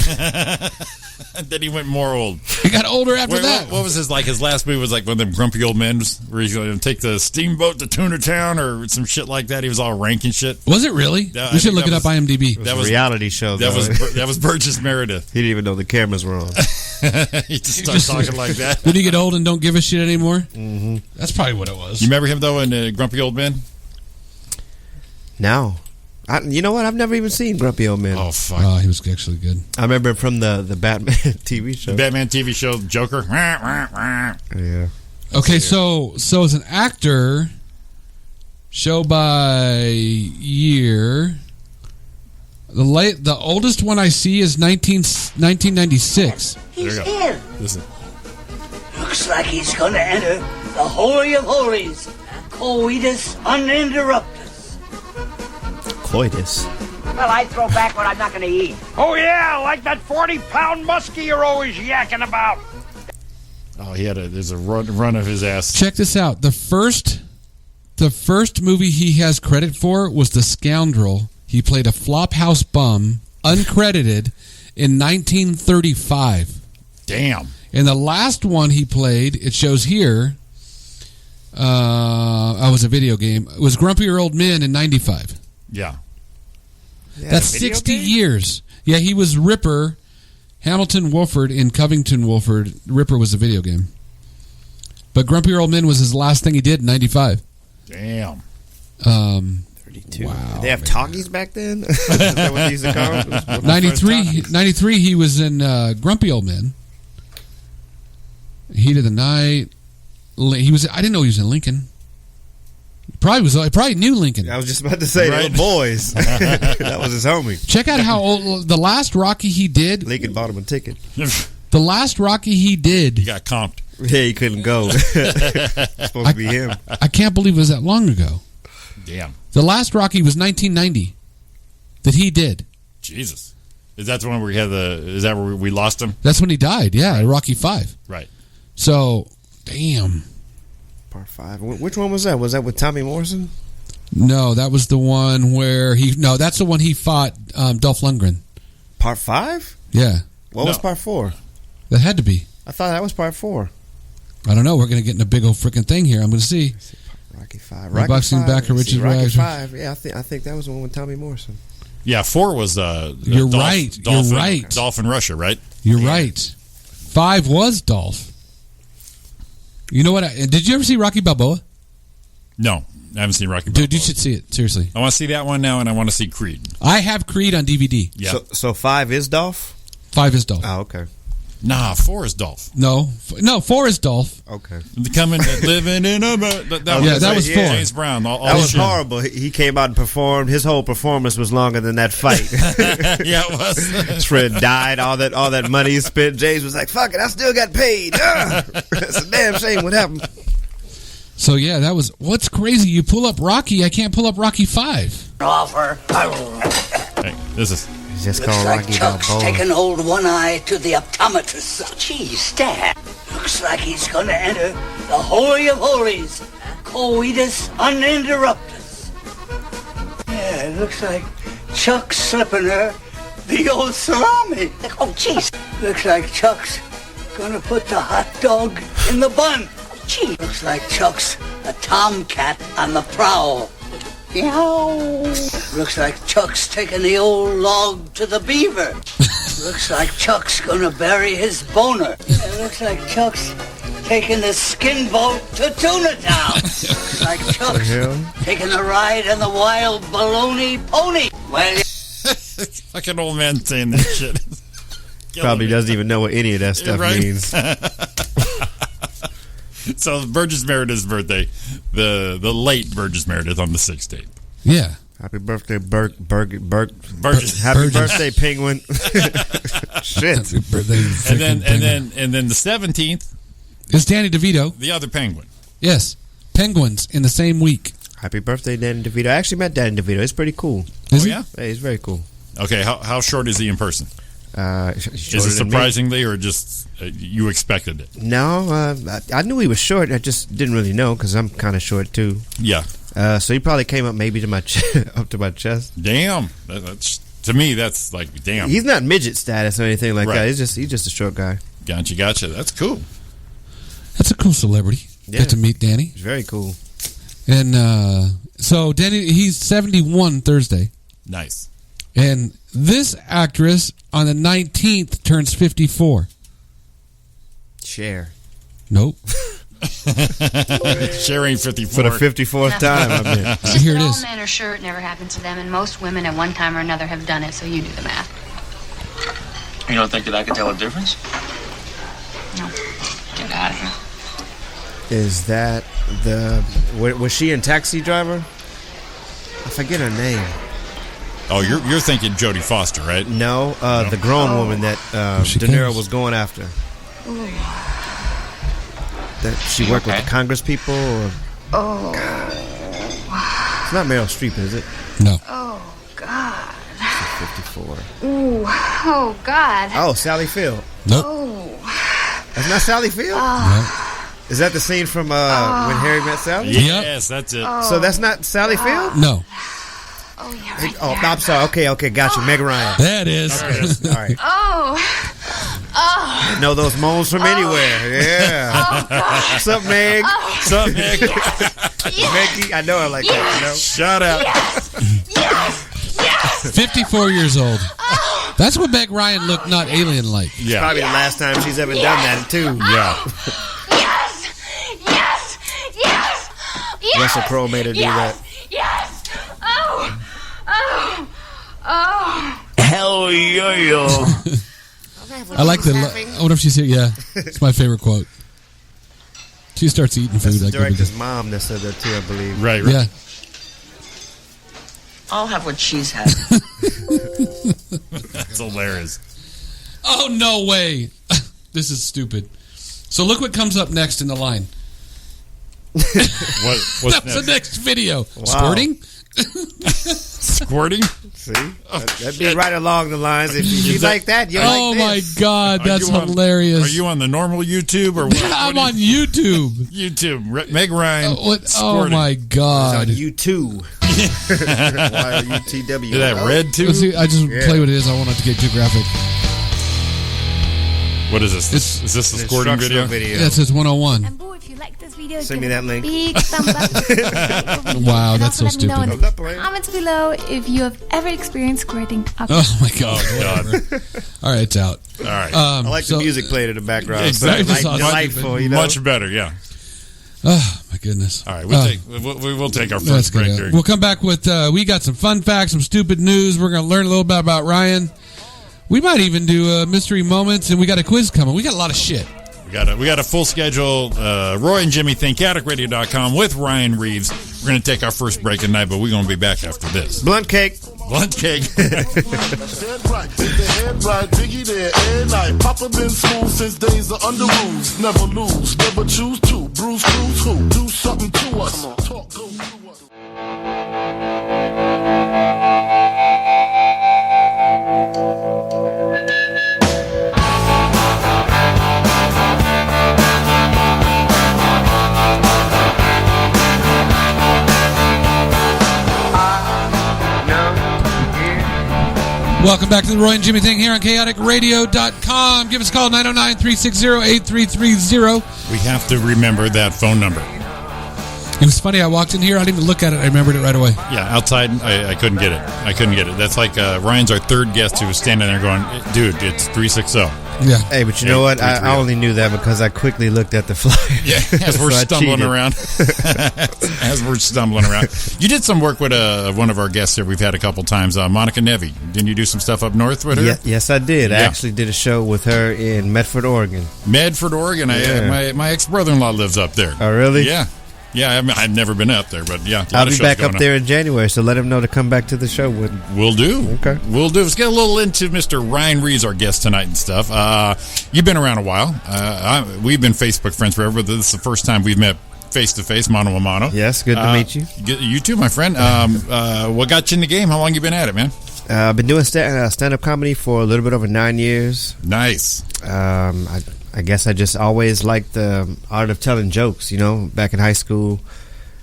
Then he went more old. He got older after that. What was his last movie was like one of them grumpy old men where he's going to take the steamboat to Tuna Town or some shit like that. He was all ranking shit. Was it really? We should look it up IMDb. That was a reality show. That was Burgess Meredith. He didn't even know the cameras were on. He just started talking like that. Did he get old and don't give a shit anymore? Mm-hmm. That's probably what it was. You remember him though in Grumpy Old Men? No. You know what? I've never even seen Grumpy Old Men. Oh, fuck. Oh, he was actually good. I remember him from the Batman TV show. The Batman TV show, Joker. Yeah. Okay, so as an actor, show by year, The oldest one I see is 1996. He's here. Listen. Looks like he's going to enter the Holy of Holies. Coitus uninterruptus. Coitus. Well, I throw back what I'm not going to eat. Oh, yeah, like that 40-pound muskie you're always yakking about. Oh, there's a run of his ass. Check this out. The first movie he has credit for was The Scoundrel. He played a flophouse bum, uncredited, in 1935. Damn. And the last one he played, it shows here, was a video game. It was Grumpier Old Men in 95. Yeah. That's 60 years. Yeah, he was Ripper, Hamilton Wolford in Covington Wolford. Ripper was a video game. But Grumpier Old Men was his last thing he did in 95. Damn. 32. Wow. Did they have talkies back then? Is that what they used to call them? 93 he was in Grumpy Old Men. Heat of the Night. He was. I didn't know he was in Lincoln. Probably knew Lincoln. I was just about to say, right? Boys. That was his homie. Check out how old the last Rocky he did. Lincoln bought him a ticket. The last Rocky he did. He got comped. Yeah, he couldn't go. Supposed to be him. I can't believe it was that long ago. Damn. The last Rocky was 1990 that he did. Jesus. Is that the one where is that where we lost him? That's when he died, yeah, right. Rocky 5. Right. So, damn. Part 5. Which one was that? Was that with Tommy Morrison? No, that was the one where that's the one he fought Dolph Lundgren. Part 5? Yeah. What was Part 4? That had to be. I thought that was Part 4. I don't know. We're going to get in a big old freaking thing here. I'm going to see. Rocky 5. Rocky Boxing 5. Backer, Richard Rocky 5. Yeah, I think that was the one with Tommy Morrison. Yeah, 4 was You're right. You're right. Dolph in Russia, right? You're right. 5 was Dolph. You know what? Did you ever see Rocky Balboa? No, I haven't seen Rocky Balboa. Dude, you should see it. Seriously. I want to see that one now, and I want to see Creed. I have Creed on DVD. Yeah. So 5 is Dolph? 5 is Dolph. Oh, okay. Nah, 4 is Dolph. No, 4 is Dolph. Okay. Living in a... That was 4. James Brown. That was horrible. He came out and performed. His whole performance was longer than that fight. Yeah, it was. Fred died. All that money he spent. James was like, fuck it, I still got paid. It's a damn shame what happened. So, yeah, that was... What's crazy? You pull up Rocky, I can't pull up Rocky 5. Offer. Hey, this is... Just Looks called like Rocky Chuck's Balboa. taking old one eye to the optometrist. Geez, Dad. Looks like he's going to enter the Holy of Holies. Coitus uninterruptus. Yeah, it looks like Chuck's slipping her the old salami. Oh, jeez. Looks like Chuck's going to put the hot dog in the bun. Gee, looks like Chuck's a tomcat on the prowl. Meow. Looks like Chuck's taking the old log to the beaver. Looks like Chuck's gonna bury his boner. It looks like Chuck's taking the skin boat to Tuna Town. Looks like Chuck's taking a ride on the wild baloney pony. Well, like an old man saying that shit. Probably doesn't even know what any of that stuff means. So Burgess Meredith's birthday, the late Burgess Meredith on the 16th. Yeah. Happy birthday, Burgess. Happy birthday, Penguin. Shit. Happy birthday, and then the 17th is Danny DeVito. The other Penguin. Yes. Penguins in the same week. Happy birthday, Danny DeVito. I actually met Danny DeVito. It's pretty cool. Is he? Yeah? Yeah, he's very cool. Okay, how short is he in person? Is it surprisingly, or just you expected it? No, I knew he was short. I just didn't really know because I'm kind of short too. Yeah. So he probably came up maybe to my up to my chest. Damn, that's, to me that's like damn. He's not midget status or anything like that. He's just a short guy. Gotcha. That's cool. That's a cool celebrity. Yeah. Get to meet Danny. He's very cool. And so Danny, he's 71 Thursday. Nice. And this actress on the 19th turns 54. Cher. Nope. Sharing 54 for the 54th time. I mean. Here it is. All men are sure it never happened to them, and most women at one time or another have done it. So you do the math. You don't think that I could tell a difference? No. Get out of here. Is that was she in Taxi Driver? I forget her name. Oh, you're thinking Jodie Foster, right? No, the grown woman that De Niro was going after. Ooh. That she worked with the Congress people. Or... Oh. It's not Meryl Streep, is it? No. Oh, God. 54. Ooh. Oh, God. Oh, Sally Field. Nope. Oh. That's not Sally Field? Nope. Is that the scene from When Harry Met Sally? Yes, that's it. So that's not Sally Field? No. Oh, you're right. Oh, I'm sorry. Okay, gotcha. Meg Ryan. That is. Okay, all right. Oh. Oh. Know those moans from anywhere. Yeah. Oh, God. What's up, Meg? What's up, Meg? Meggy, I know her like that, you know? Shout out. Yes. 54 years old. That's what Meg Ryan looked not alien-like. Yeah. Probably the last time she's ever done that, too. Yeah. Yes. Russell Crowe made her do that. Yes. Oh. Hell yo. I like the. I wonder if she's here. Yeah, it's my favorite quote. She starts eating food. That's the like director's mom that said that, too, I believe. Right. Yeah. I'll have what she's had. That's hilarious. Oh, no way. This is stupid. So look what comes up next in the line. What's That's next? the next video. Wow. Squirting? Squirting? See? That'd be right along the lines. If you like that, you Oh, like my this. God. That's hilarious. Are you on the normal YouTube or what? I'm on YouTube. YouTube. Meg Ryan. Oh, squirting. my God. It's on U2. YUTW. Is that red too? Let's see, I just play what it is. I want it to get too graphic. What is this? Is this the squirting video? Yeah, it says 101. And boo, if you like this video, Send give me it that link. a big thumb up. Wow, And that's so also let me know in stupid. the comments below if you have ever experienced squirting. Oh, my God. Oh, God. All right, it's out. All right. I like the music played in the background. Exactly. So it's delightful, you know? Much better, yeah. Oh, my goodness. All right, we'll take our Let's first get break out. here. We'll come back with, we got some fun facts, some stupid news. We're going to learn a little bit about Ryan. We might even do mystery moments, and we got a quiz coming. We got a lot of shit. We got a full schedule. Roy and Jimmy Think, AddictRadio.com with Ryan Reaves. We're going to take our first break tonight, but we're going to be back after this. Blunt cake. Blunt cake. That's right. With the head right, Biggie there, and night. Papa been smooth since days of under rules. Never lose, never choose to. Bruce, cruise, who? Do something to us. Talk, go through us. Welcome back to the Roy and Jimmy Thing here on chaoticradio.com. Give us a call, 909-360-8330. We have to remember that phone number. It was funny. I walked in here. I didn't even look at it. I remembered it right away. Yeah, outside, I couldn't get it. That's like Ryan's our third guest who was standing there going, dude, it's 360. Yeah. Hey, but you know what? I only knew that because I quickly looked at the flyer. Yeah, as we're stumbling around. As we're stumbling around. You did some work with one of our guests here we've had a couple times, Monica Nevy. Didn't you do some stuff up north with her? Yeah, yes, I did. Yeah. I actually did a show with her in Medford, Oregon. Medford, Oregon. Yeah. My ex-brother-in-law lives up there. Oh, really? Yeah. Yeah, I've never been up there, but yeah. I'll be back up there in January, so let him know to come back to the show with. We'll do. Okay. We'll do. Let's get a little into Mr. Ryan Reaves, our guest tonight and stuff. You've been around a while. We've been Facebook friends forever, but this is the first time we've met face-to-face, mano a mano. Yes, good to meet you. You too, my friend. What got you in the game? How long you been at it, man? I've been doing stand-up comedy for a little bit over 9 years. Nice. I guess I just always liked the art of telling jokes, you know, back in high school.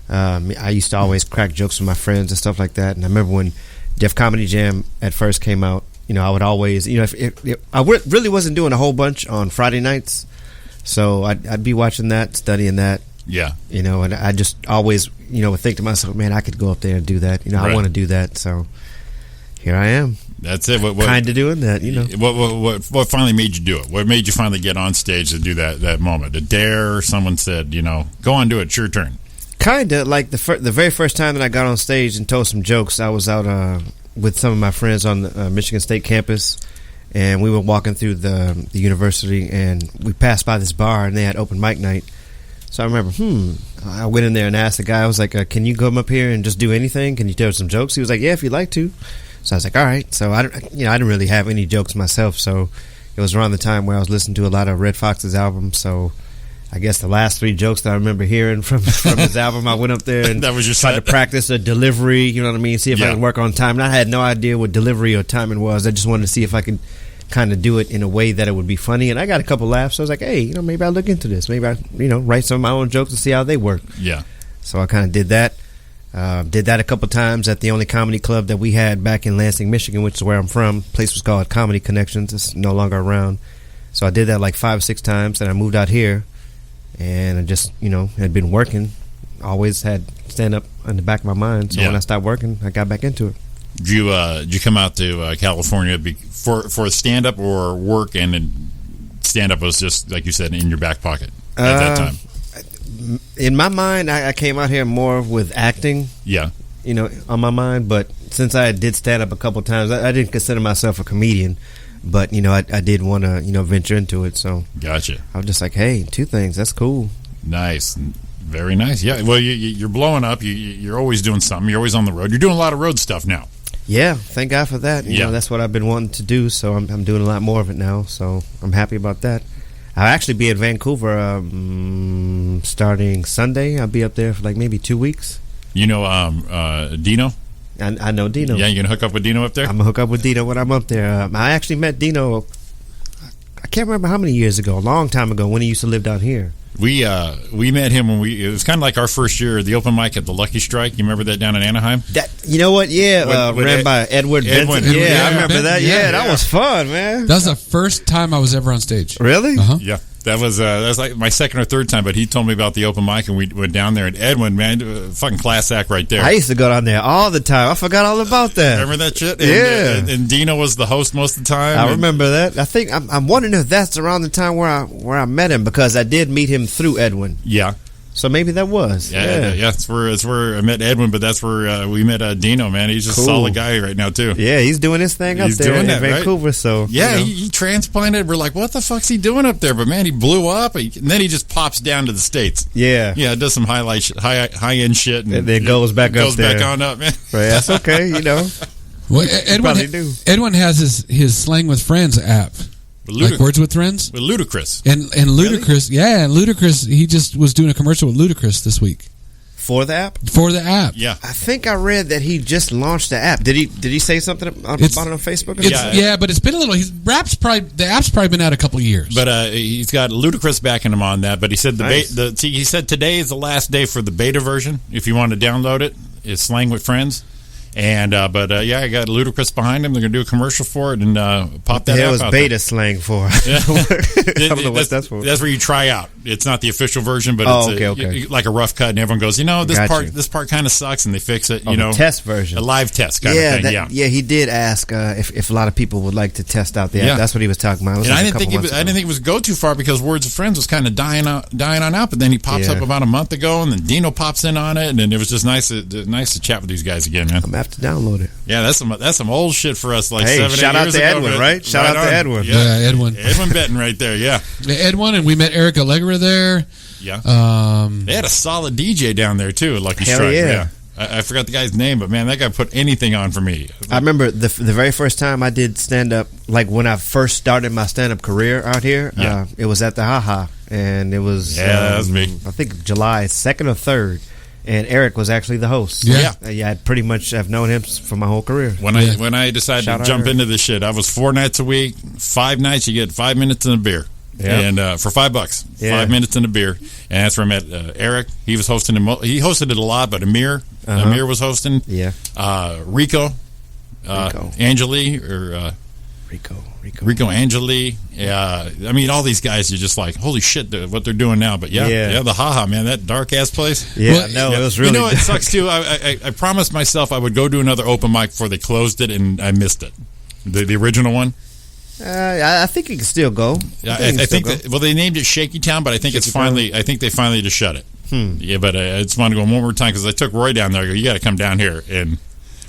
I used to always crack jokes with my friends and stuff like that. And I remember when Def Comedy Jam at first came out, you know, I would always, you know, if I really wasn't doing a whole bunch on Friday nights. So I'd be watching that, studying that. Yeah. You know, and I just always, you know, would think to myself, man, I could go up there and do that. You know, Right. I want to do that. So here I am. That's it. Kind of doing that, you know. What finally made you do it? What made you finally get on stage to do that moment? A dare? Someone said, you know, go on, do it. It's your turn. Kind of like the very first time that I got on stage and told some jokes. I was out with some of my friends on the Michigan State campus, and we were walking through the university, and we passed by this bar, and they had open mic night. So I remember, I went in there and asked the guy. I was like, "Can you come up here and just do anything? Can you tell some jokes?" He was like, "Yeah, if you'd like to." So I was like, all right. So I didn't really have any jokes myself. So it was around the time where I was listening to a lot of Red Fox's albums. So I guess the last 3 jokes that I remember hearing from his album, I went up there and that was your tried to practice a delivery. You know what I mean? See if I could work on time. And I had no idea what delivery or timing was. I just wanted to see if I could kind of do it in a way that it would be funny. And I got a couple laughs. So I was like, hey, maybe I'll look into this. Maybe I, write some of my own jokes and see how they work. Yeah. So I kind of did that. Did that a couple times at the only comedy club that we had back in Lansing, Michigan, which is where I'm from. The place was called Comedy Connections. It's no longer around. So I did that like 5 or 6 times. Then I moved out here. And I just, had been working. Always had stand-up in the back of my mind. So when I stopped working, I got back into it. Did you come out to California for stand-up or work, and then stand-up was just, like you said, in your back pocket at that time? In my mind, I came out here more with acting. Yeah. On my mind. But since I did stand-up a couple times, I didn't consider myself a comedian. But, I did want to, venture into it. So gotcha. I was just like, hey, 2 things. That's cool. Nice. Very nice. Yeah. Well, you're blowing up. You're always doing something. You're always on the road. You're doing a lot of road stuff now. Yeah. Thank God for that. You know, that's what I've been wanting to do. So I'm doing a lot more of it now. So I'm happy about that. I'll actually be in Vancouver starting Sunday. I'll be up there for like maybe 2 weeks. Dino? I know Dino. Yeah, you gonna hook up with Dino up there? I'm gonna hook up with Dino when I'm up there. I actually met Dino. I can't remember how many years ago. A long time ago when he used to live down here. We met him when it was kind of like our first year at the open mic at the Lucky Strike. You remember that down in Anaheim? You know what? Yeah, ran by Edward Benson. Yeah, I remember that. Yeah, that was fun, man. That was the first time I was ever on stage. Really? Uh-huh. Yeah. That was like my second or third time, but he told me about the open mic, and we went down there. And Edwin, man, fucking class act right there. I used to go down there all the time. I forgot all about that. Remember that shit? Yeah. And Dino was the host most of the time. I remember that. I think I'm wondering if that's around the time where I met him, because I did meet him through Edwin. Yeah. So maybe that was. Yeah. That's where I met Edwin, but that's where we met Dino, man. He's just a solid guy right now, too. Yeah, he's doing his thing up there in Vancouver. Right? So yeah, he transplanted. We're like, what the fuck's he doing up there? But, man, he blew up, and then he just pops down to the States. Yeah. Yeah, does some high-end shit. And then goes back up there. Goes back on up, man. Right, that's okay, Well, Edwin has his Slang with Friends app. Like Words with Friends? With Ludacris. And Ludacris, really? And Ludacris, he just was doing a commercial with Ludacris this week. For the app? For the app. Yeah. I think I read that he just launched the app. Did he say something about it on Facebook? Yeah, but it's been a little. The app's probably been out a couple of years. But he's got Ludacris backing him on that. But he said he said today is the last day for the beta version. If you want to download it, it's Slang with Friends. And I got Ludacris behind him. They're gonna do a commercial for it and pop that. What was beta there. Slang for? Yeah. I don't know what that's for. That's where you try out. It's not the official version, but it's like a rough cut, and everyone goes, this part kind of sucks, and they fix it. The test version, a live test kind of thing. Yeah, he did ask if a lot of people would like to test out the app. That's what he was talking about. And I didn't think it was go too far, because Words of Friends was kind of dying on out. But then he pops up about a month ago, and then Dino pops in on it, and then it was just nice to chat with these guys again, man. I'm gonna have to download it. Yeah, that's some old shit for us. Like 7-8 years ago. Shout out to Edwin, right? Shout out to Edwin. Yeah, Edwin. Edwin Benton right there. Yeah, Edwin, and we met Eric Allegra there. Yeah, they had a solid DJ down there too. Lucky Strike. Yeah. I forgot the guy's name, but man, that guy put anything on for me. I remember the very first time I did stand up, like when I first started my stand up career out here. Yeah. It was at the Haha, and it was that was me. I think July 2nd or 3rd. And Eric was actually the host. Yeah. I pretty much have known him for my whole career. When I decided to jump into this shit, I was 4 nights a week. 5 nights, you get 5 minutes and a beer. Yeah. And for $5, 5 minutes and a beer. And that's where I met Eric. He was hosting him. He hosted it a lot, but Amir was hosting. Yeah. Rico. Angeli Rico Angeli. Yeah, I mean, all these guys are just like, holy shit, what they're doing now. But yeah, the Haha, man, that dark ass place. Yeah, it was really. It sucks too. I promised myself I would go do another open mic before they closed it, and I missed it. The original one. I think it can still go. I think they named it Shaky Town, but I think they finally just shut it. Yeah, but I just want to go one more time because I took Roy down there. I go, you got to come down here, and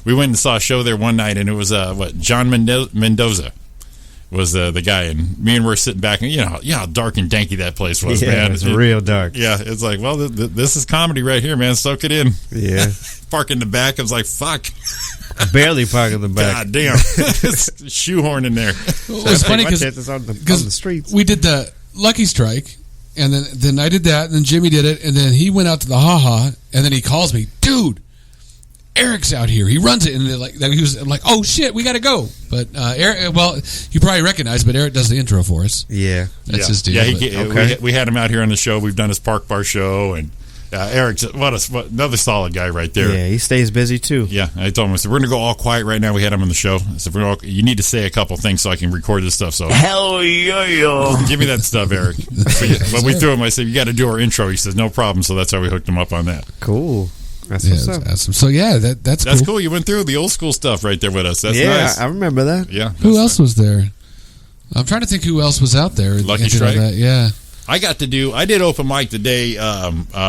we went and saw a show there one night, and it was John Mendoza was the guy, and me and we're sitting back, and you know how dark and danky that place was, man. It's real dark. Yeah, it's like, well, this is comedy right here, man. Soak it in. Yeah. Park in the back. I was like, fuck. Barely park in the back. God damn. Shoehorn in there. Well, it was funny because on the streets. we did the Lucky Strike, and then I did that, and then Jimmy did it, and then he went out to the Ha-Ha, and then he calls me, dude, Eric's out here. He runs it, and he was like, "Oh shit, we got to go." But Eric, well, you probably recognize, but Eric does the intro for us. Yeah, that's his deal. Yeah, we had him out here on the show. We've done his Park Bar show, and Eric's what another solid guy right there. Yeah, he stays busy too. Yeah, I told him, I said, we're gonna go all quiet right now. We had him on the show. I said, you need to say a couple things so I can record this stuff. So hell yeah, give me that stuff, Eric. But we threw him. I said, you got to do our intro. He says, no problem. So that's how we hooked him up on that. Cool. That's what's up. Awesome. So yeah, that's cool. You went through the old school stuff right there with us. That's nice. I remember that. Yeah. Who else was there? I'm trying to think who else was out there. Lucky Strike. Yeah. I did open mic the day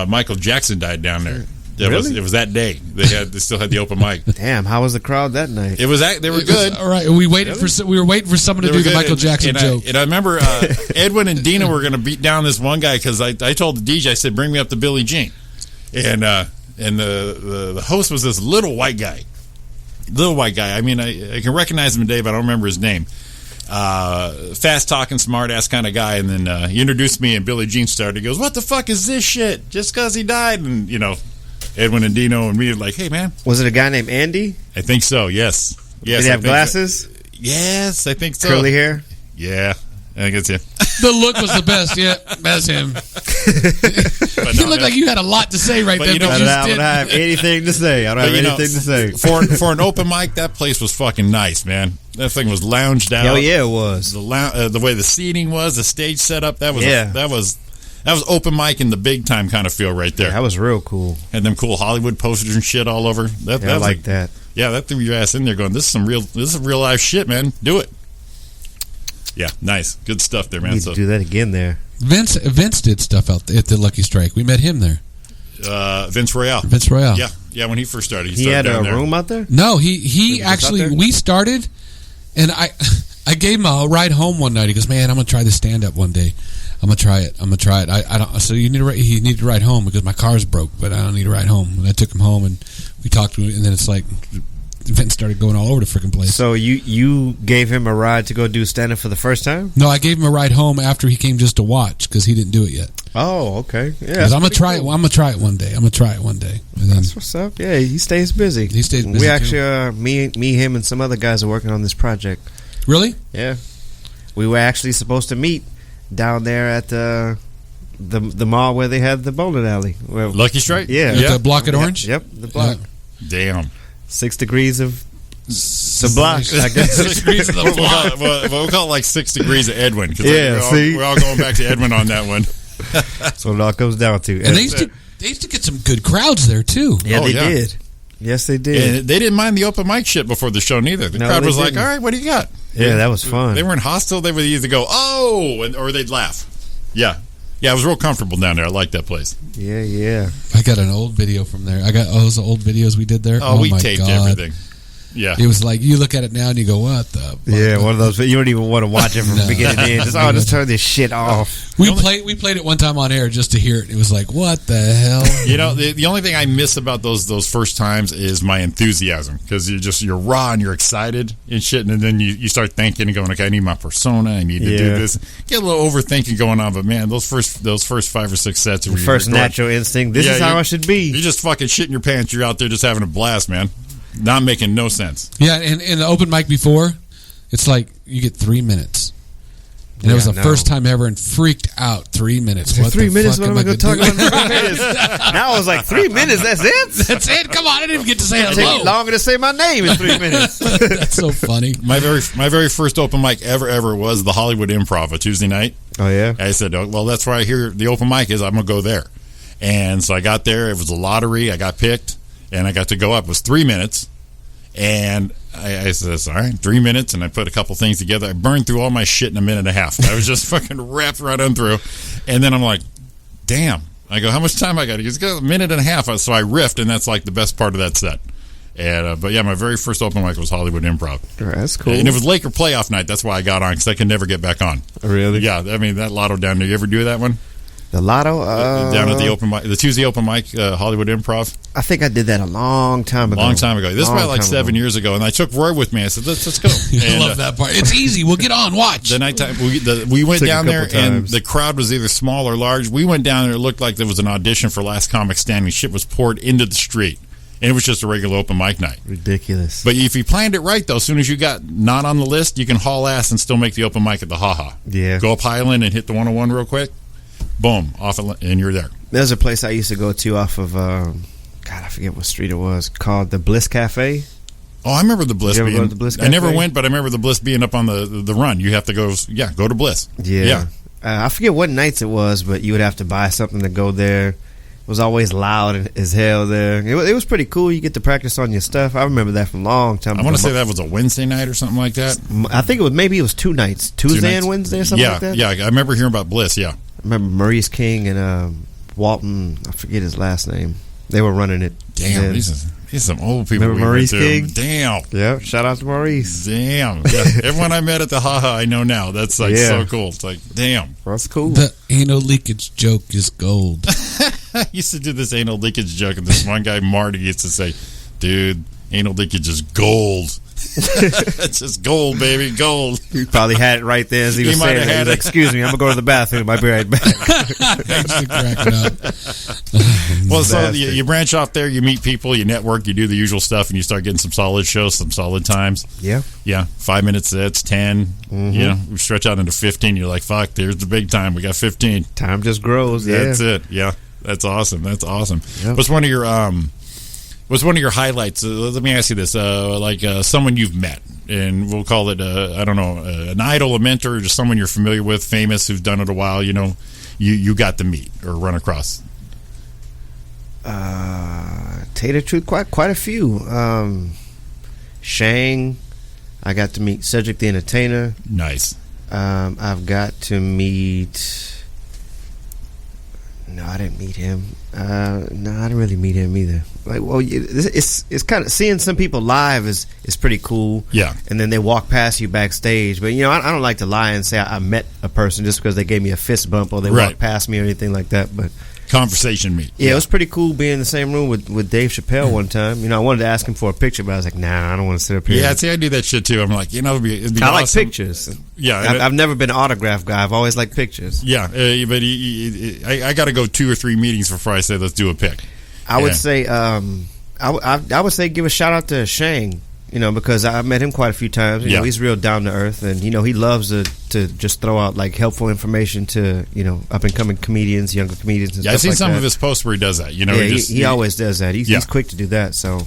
Michael Jackson died down there. Really? It was that day. They still had the open mic. Damn, how was the crowd that night? They were good. All right, we were waiting for someone to do the Michael Jackson joke. And I remember Edwin and Dina were going to beat down this one guy because I told the DJ, I said, bring me up to Billie Jean, and the host was this little white guy. I mean, I can recognize him today, but I don't remember his name. Fast talking, smart ass kind of guy, and then he introduced me, and Billie Jean started. He goes, "What the fuck is this shit? Just because he died?" And Edwin and Dino and me were like, "Hey man, was it a guy named Andy?" I think so. Yes. Did he have glasses? Yes, I think so. Curly hair. Yeah, I think it's him. The look was the best. Yeah, that's him. You looked like you had a lot to say right there. I don't have anything to say. I don't have anything to say. For an open mic, that place was fucking nice, man. That thing was lounged out. Hell yeah, it was. The way the seating was, the stage setup. That was open mic in the big time kind of feel right there. That was real cool. Had them cool Hollywood posters and shit all over. I like that. Yeah, that threw your ass in there going, this is real life shit, man. Do it. Yeah, nice. Good stuff there, man. We need to do that again there. Vince did stuff out at the Lucky Strike. We met him there. Vince Royale. Yeah, when he first started. He had a room out there? No, he actually, we started, and I gave him a ride home one night. He goes, man, I'm going to try this stand-up one day. I'm going to try it. I don't. So he needed to ride home because my car's broke, but I don't need to ride home. And I took him home, and we talked to him, and then it's like Vince started going all over the freaking place. So you gave him a ride to go do stand-up for the first time? No, I gave him a ride home after he came just to watch because he didn't do it yet. Oh, okay. Yeah, I'm gonna try it. I'm gonna try it one day. And then, that's what's up. Yeah, he stays busy. We actually, me, him, and some other guys are working on this project. Really? Yeah. We were actually supposed to meet down there at the mall where they had the bowling alley. Lucky Strike? Yeah. The block at Orange? Yep, the block. Yeah. Damn. 6 degrees of the block, I guess. 6 degrees of the block. We'll call it like 6 degrees of Edwin. Yeah, we're all going back to Edwin on that one. That's what it all comes down to. And they used to get some good crowds there, too. Yeah, they did. Yes, they did. And they didn't mind the open mic shit before the show, neither. The crowd was like, all right, what do you got? Yeah, that was fun. They weren't hostile. They would either go, oh, or they'd laugh. Yeah. Yeah, it was real comfortable down there. I like that place. Yeah. I got an old video from there. I got those old videos we did there. Oh, we taped everything. Yeah. It was like, you look at it now and you go, what the fuck? Yeah, one of those, you don't even want to watch it from beginning to end. Just turn this shit off. We played it one time on air just to hear it. It was like, what the hell? The only thing I miss about those first times is my enthusiasm, because you're raw and you're excited and shit, and then you start thinking and going, okay, I need my persona, I need to do this. Get a little overthinking going on, but man, those first 5 or 6 sets, the first natural instinct. This is how I should be. You're just fucking shitting your pants. You're out there just having a blast, man. Not making no sense. Yeah, and in the open mic before, it's like you get 3 minutes. And it was the first time ever and freaked out. 3 minutes. What 3 minutes? What am I going to talk about in 3 minutes? Now I was like, 3 minutes? That's it? That's it? Come on, I didn't even get to say hello. It takes longer to say my name in 3 minutes. That's so funny. My very first open mic ever was the Hollywood Improv, a Tuesday night. Oh, yeah? I said, well, that's where I hear the open mic is. I'm going to go there. And so I got there. It was a lottery. I got picked. And I got to go up. It was 3 minutes. And I said, all right, 3 minutes. And I put a couple things together. I burned through all my shit in a minute and a half. I was just fucking wrapped right on through. And then I'm like, damn. I go, how much time I got? He goes, a minute and a half. So I riffed, and that's like the best part of that set. And but yeah, my very first open mic was Hollywood Improv. That's cool. And it was Laker playoff night. That's why I got on, because I could never get back on. Really? Yeah. I mean, that lotto down there. You ever do that one? The Lotto? Down at the open mic, the Tuesday open mic, Hollywood Improv. I think I did that a long time ago. This was probably like 7 years ago, and I took Roy with me. I said, let's go. I love that part. It's easy. We'll get on. Watch. The nighttime, we went down there, and the crowd was either small or large. We went down there, it looked like there was an audition for Last Comic Standing. Shit was poured into the street. And it was just a regular open mic night. Ridiculous. But if you planned it right, though, as soon as you got not on the list, you can haul ass and still make the open mic at the Ha-Ha. Yeah. Go up Highland and hit the 101 real quick. Boom. And you're there. There's a place I used to go to off of, God, I forget what street it was, called the Bliss Cafe. Oh, I remember the Bliss being. Go to the Bliss Cafe? I never went, but I remember the Bliss being up on the run. You have to go to Bliss. Yeah. I forget what nights it was, but you would have to buy something to go there. It was always loud as hell there. It was pretty cool. You get to practice on your stuff. I remember that from a long time ago. I want to say that was a Wednesday night or something like that. I think it was 2 nights. Tuesday and Wednesday or something like that? Yeah, I remember hearing about Bliss, yeah. I remember Maurice King and Walton, I forget his last name. They were running it. Damn, these some old people. Remember Maurice King? Damn. Yeah, shout out to Maurice. Damn. Yeah. Everyone I met at the Ha-Ha I know now. That's like so cool. It's like, damn. That's cool. The anal leakage joke is gold. I used to do this anal leakage joke, and this one guy, Marty, used to say, dude, anal leakage is gold. It's just gold, baby, gold. He probably had it right there as he was saying it. He was like, excuse me, I'm going to go to the bathroom. I'll be right back. Well, so you branch off there, you meet people, you network, you do the usual stuff, and you start getting some solid shows, some solid times. Yeah. Yeah, 5 minute sets, 10. You know, we stretch out into 15. You're like, fuck, there's the big time. We got 15. Time just grows, That's it, yeah. That's awesome. That's awesome. Yep. What's one of your highlights? Let me ask you this: someone you've met, and we'll call it I don't know, an idol, a mentor, just someone you're familiar with, famous, who's done it a while. You know, you got to meet or run across. Tell you the truth, quite a few. Shang, I got to meet Cedric the Entertainer. Nice. I've got to meet. No, I didn't meet him. No, I didn't really meet him either. Like, well, it's kind of seeing some people live is pretty cool. Yeah. And then they walk past you backstage. But, you know, I don't like to lie and say I met a person just because they gave me a fist bump or they walked past me or anything like that. But conversation meet. Yeah, it was pretty cool being in the same room with Dave Chappelle one time. You know, I wanted to ask him for a picture, but I was like, nah, I don't want to sit up here. Yeah, see, I do that shit too. I'm like, you know, it'd be I awesome. like pictures. Yeah, I've never been an autograph guy. I've always liked pictures. Yeah, but I got to go 2 or 3 meetings before I say let's do a pic. I would say, I would say give a shout out to Shang. You know, because I met him quite a few times. You know, he's real down to earth, and you know, he loves to just throw out like helpful information to, you know, up and coming comedians, younger comedians. And I've seen like some that. of his posts where he does that. You know, yeah, he always does that. He's quick to do that. So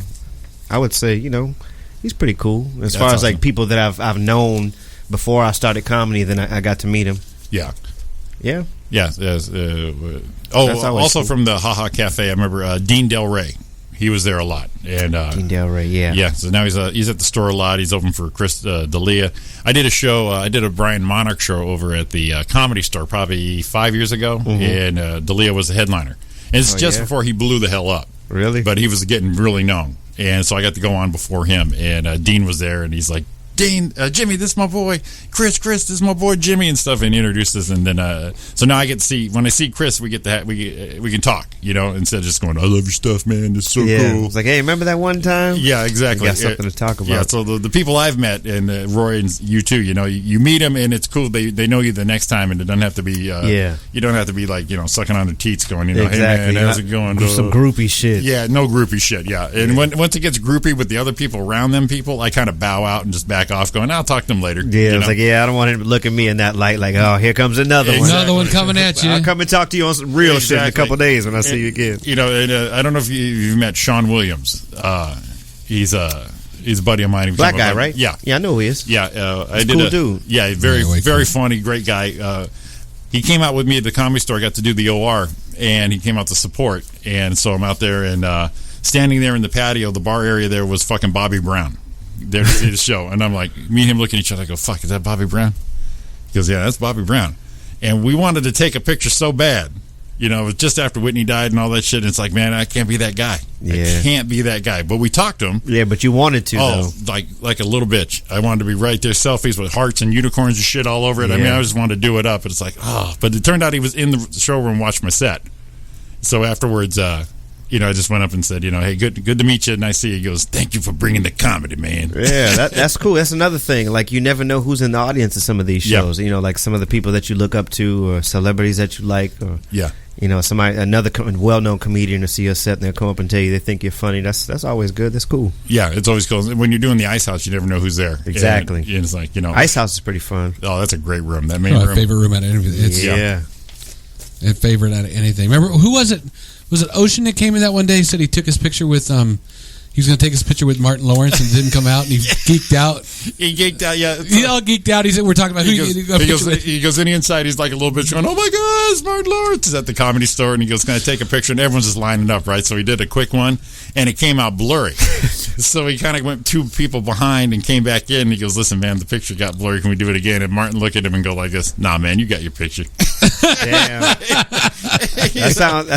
I would say, you know, he's pretty cool as far as like people that I've known before I started comedy. Then I got to meet him. Yeah. Yeah. Yes. Also from the Ha Cafe, I remember Dean Del Rey. He was there a lot, and Dean Del Rey, yeah. So now he's at the store a lot. He's open for Chris D'Elia. I did a show. I did a Brian Monarch show over at the Comedy Store probably 5 years ago, and D'Elia was the headliner. And it's just before he blew the hell up. Really? But he was getting really known, and so I got to go on before him. And Dean was there, and he's like, Dean, Jimmy, this is my boy. Chris, this is my boy Jimmy and stuff, and he introduced us. And then, so now I get to see, when I see Chris, we get to we can talk, you know, instead of just going, I love your stuff, man. It's so cool. It's like, hey, remember that one time? Yeah, exactly. We got something to talk about. Yeah, so the people I've met, and Roy and you too, you know, you meet them, and it's cool. They know you the next time, and it doesn't have to be, you don't have to be like, you know, sucking on their teats going, you know, exactly. Hey, man, how's it going? Some groupie shit. Yeah, no groupie shit, yeah. And once it gets groupie with the other people around them people, I kind of bow out and just back off going, I'll talk to them later. Yeah, it's like, I don't want him to look at me in that light like, oh, here comes another one. Another one coming at you. I'll come and talk to you on some real shit in a couple of days when I see you again. You know, and, I don't know if you've met Sean Williams. He's a buddy of mine. Black guy, right? Yeah. Yeah, I know who he is. Yeah. He's a cool dude. Yeah, very funny, great guy. He came out with me at the Comedy Store. I got to do the OR, and he came out to support. And so I'm out there, and standing there in the patio, the bar area there was fucking Bobby Brown there to see the show. And I'm like, me and him looking at each other, I go, fuck, is that Bobby Brown? He goes, yeah, that's Bobby Brown. And we wanted to take a picture so bad. You know, it was just after Whitney died and all that shit. And it's like, man, I can't be that guy. Yeah. I can't be that guy. But we talked to him. Yeah, but you wanted to, though. Like a little bitch. I wanted to be right there, selfies with hearts and unicorns and shit all over it. Yeah. I mean, I just wanted to do it up. But it's like, But it turned out he was in the showroom watching my set. So afterwards, I just went up and said, hey, good to meet you. And I see he goes, thank you for bringing the comedy, man. Yeah, that's cool. That's another thing. Like, you never know who's in the audience of some of these shows. Yeah. Like some of the people that you look up to, or celebrities that you like, or another well-known comedian to see you set and they'll come up and tell you they think you're funny. That's always good. That's cool. Yeah, it's always cool. When you're doing the Ice House, you never know who's there. Exactly. And it's like, Ice House is pretty fun. Oh, that's a great room. That main my room. favorite room out of anything. Yeah. And favorite out of anything. Remember, who was it? Was it Ocean that came in that one day? He said he took his picture with he was going to take his picture with Martin Lawrence and didn't come out, and he geeked out. He geeked out, yeah. He all geeked out. He said, "We're talking about who he goes in the inside. He's like a little bitch going, "Oh my God, it's Martin Lawrence!" He's at the Comedy Store, and he goes, "Can I take a picture?" And everyone's just lining up, right? So he did a quick one, and it came out blurry. So he kind of went 2 people behind and came back in. And he goes, "Listen, man, the picture got blurry. Can we do it again?" And Martin looked at him and go like this, "Nah, man, you got your picture." Damn. That sounds.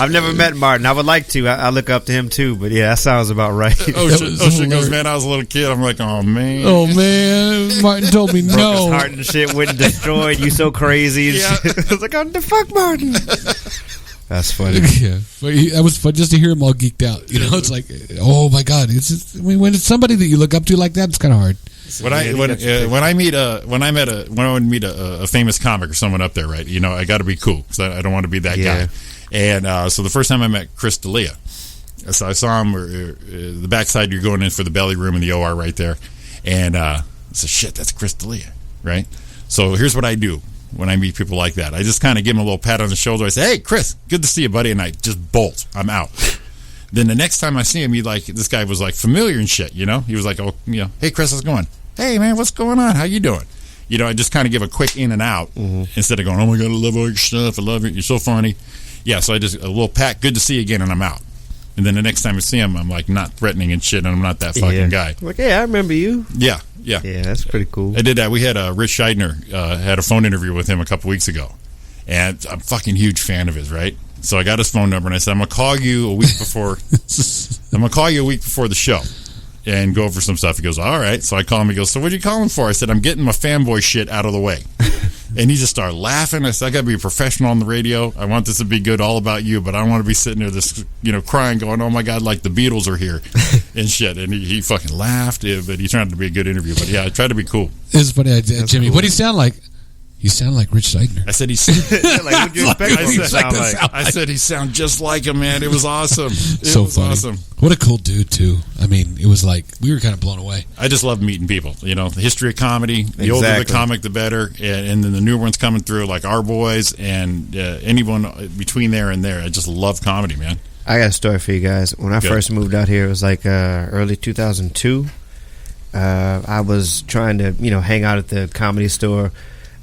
I've never met Martin. I would like to. I look up to him too, but yeah, that sounds about right. Ocean goes, "Man, I was a little kid." I'm like, "Oh man, Martin told me broke no." His heart and shit went destroyed. You so crazy. And shit. I was like, "Oh, the fuck, Martin." That's funny. Yeah, but that was fun just to hear him all geeked out. It's like, oh my God! It's just, when it's somebody that you look up to like that, it's kind of hard. When I would meet a famous comic or someone up there, right? I got to be cool because I don't want to be that guy. And so the first time I met Chris D'Elia, so I saw him the backside. You're going in for the belly room in the OR right there, and I said, "Shit, that's Chris D'Elia," right? So here's what I do when I meet people like that. I just kind of give him a little pat on the shoulder. I say, "Hey, Chris, good to see you, buddy," and I just bolt. I'm out. Then the next time I see him, this guy was like familiar and shit, He was like, "Hey, Chris, how's it going? Hey, man, what's going on? How you doing?" I just kind of give a quick in and out instead of going, "Oh my God, I love all your stuff. I love it. You're so funny." Yeah, so I just a little pat, good to see you again, and I'm out. And then the next time I see him, I'm like not threatening and shit, and I'm not that fucking guy. Like, hey, I remember you. Yeah. Yeah, that's pretty cool. I did that. We had Rich Scheidner had a phone interview with him a couple weeks ago, and I'm a fucking huge fan of his, right? So I got his phone number, and I said, I'm gonna call you a week before the show and go over some stuff. He goes, all right. So I call him. He goes, so what are you calling for? I said, I'm getting my fanboy shit out of the way. And he just started laughing. I said, I got to be a professional on the radio. I want this to be good, all about you, but I don't want to be sitting there just, crying, going, oh my God, like the Beatles are here and shit. And he fucking laughed, but he tried to be a good interview. But yeah, I tried to be cool. It's funny, Jimmy. Cool. What do you sound like? You sound like Rich Scheidner. I said he said he sound just like him, man. It was awesome. It was funny. Awesome. What a cool dude too. I mean, it was like we were kind of blown away. I just love meeting people. The history of comedy. The older the comic, the better. And then the new ones coming through, like our boys and anyone between there and there. I just love comedy, man. I got a story for you guys. When I first moved out here, it was like early 2002. I was trying to hang out at the Comedy Store.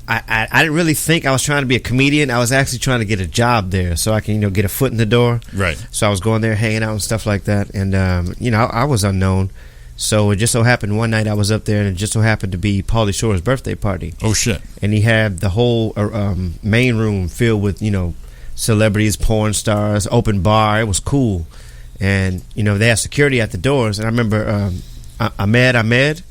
I didn't really think I was trying to be a comedian. I was actually trying to get a job there so I can get a foot in the door. Right. So I was going there, hanging out and stuff like that. And I was unknown. So it just so happened one night I was up there, and it just so happened to be Pauly Shore's birthday party. Oh shit! And he had the whole main room filled with celebrities, porn stars, open bar. It was cool. And they had security at the doors. And I remember Ahmed.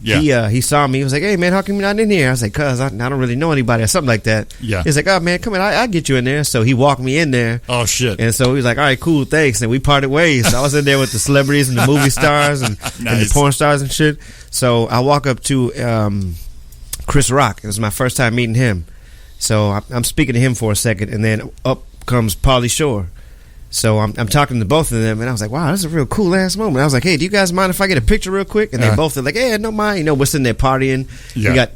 Yeah. He saw me. He was like, "Hey man, how come you're not in here?" I was like, "Cause I don't really know anybody," or something like that. Yeah. He's like, "Oh man, come in, I'll get you in there." So he walked me in there. Oh shit! And so he was like, "All right, cool, thanks." And we parted ways. So I was in there with the celebrities and the movie stars and the porn stars and shit. So I walk up to Chris Rock. It was my first time meeting him. So I'm speaking to him for a second, and then up comes Pauly Shore. So I'm talking to both of them, and I was like, wow, this is a real cool ass moment. I was like, hey, do you guys mind if I get a picture real quick? And they both are like, yeah, no mind. We're sitting there partying. Yeah.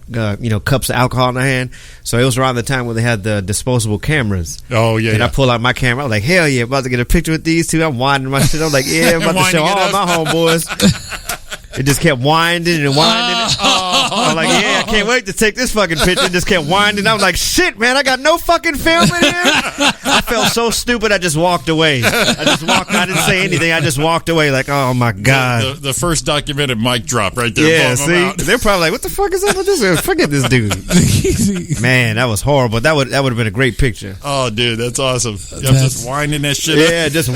We got cups of alcohol in our hand. So it was around the time when they had the disposable cameras. Oh yeah. And I pull out my camera. I was like, hell yeah, about to get a picture with these two. I'm winding my shit. I'm like, yeah, I'm about to show all my homeboys. It just kept winding and winding. I'm like, yeah, I can't wait to take this fucking picture. It just kept winding. I was like, shit, man, I got no fucking film in here. I felt so stupid. I just walked away. I didn't say anything. I just walked away like, oh my God. The first documented mic drop right there. Yeah, see, they're probably like, what the fuck is up with this? Forget this dude. Man, that was horrible. That would have been a great picture. Oh, dude, that's awesome. I'm just winding that shit up. Yeah, just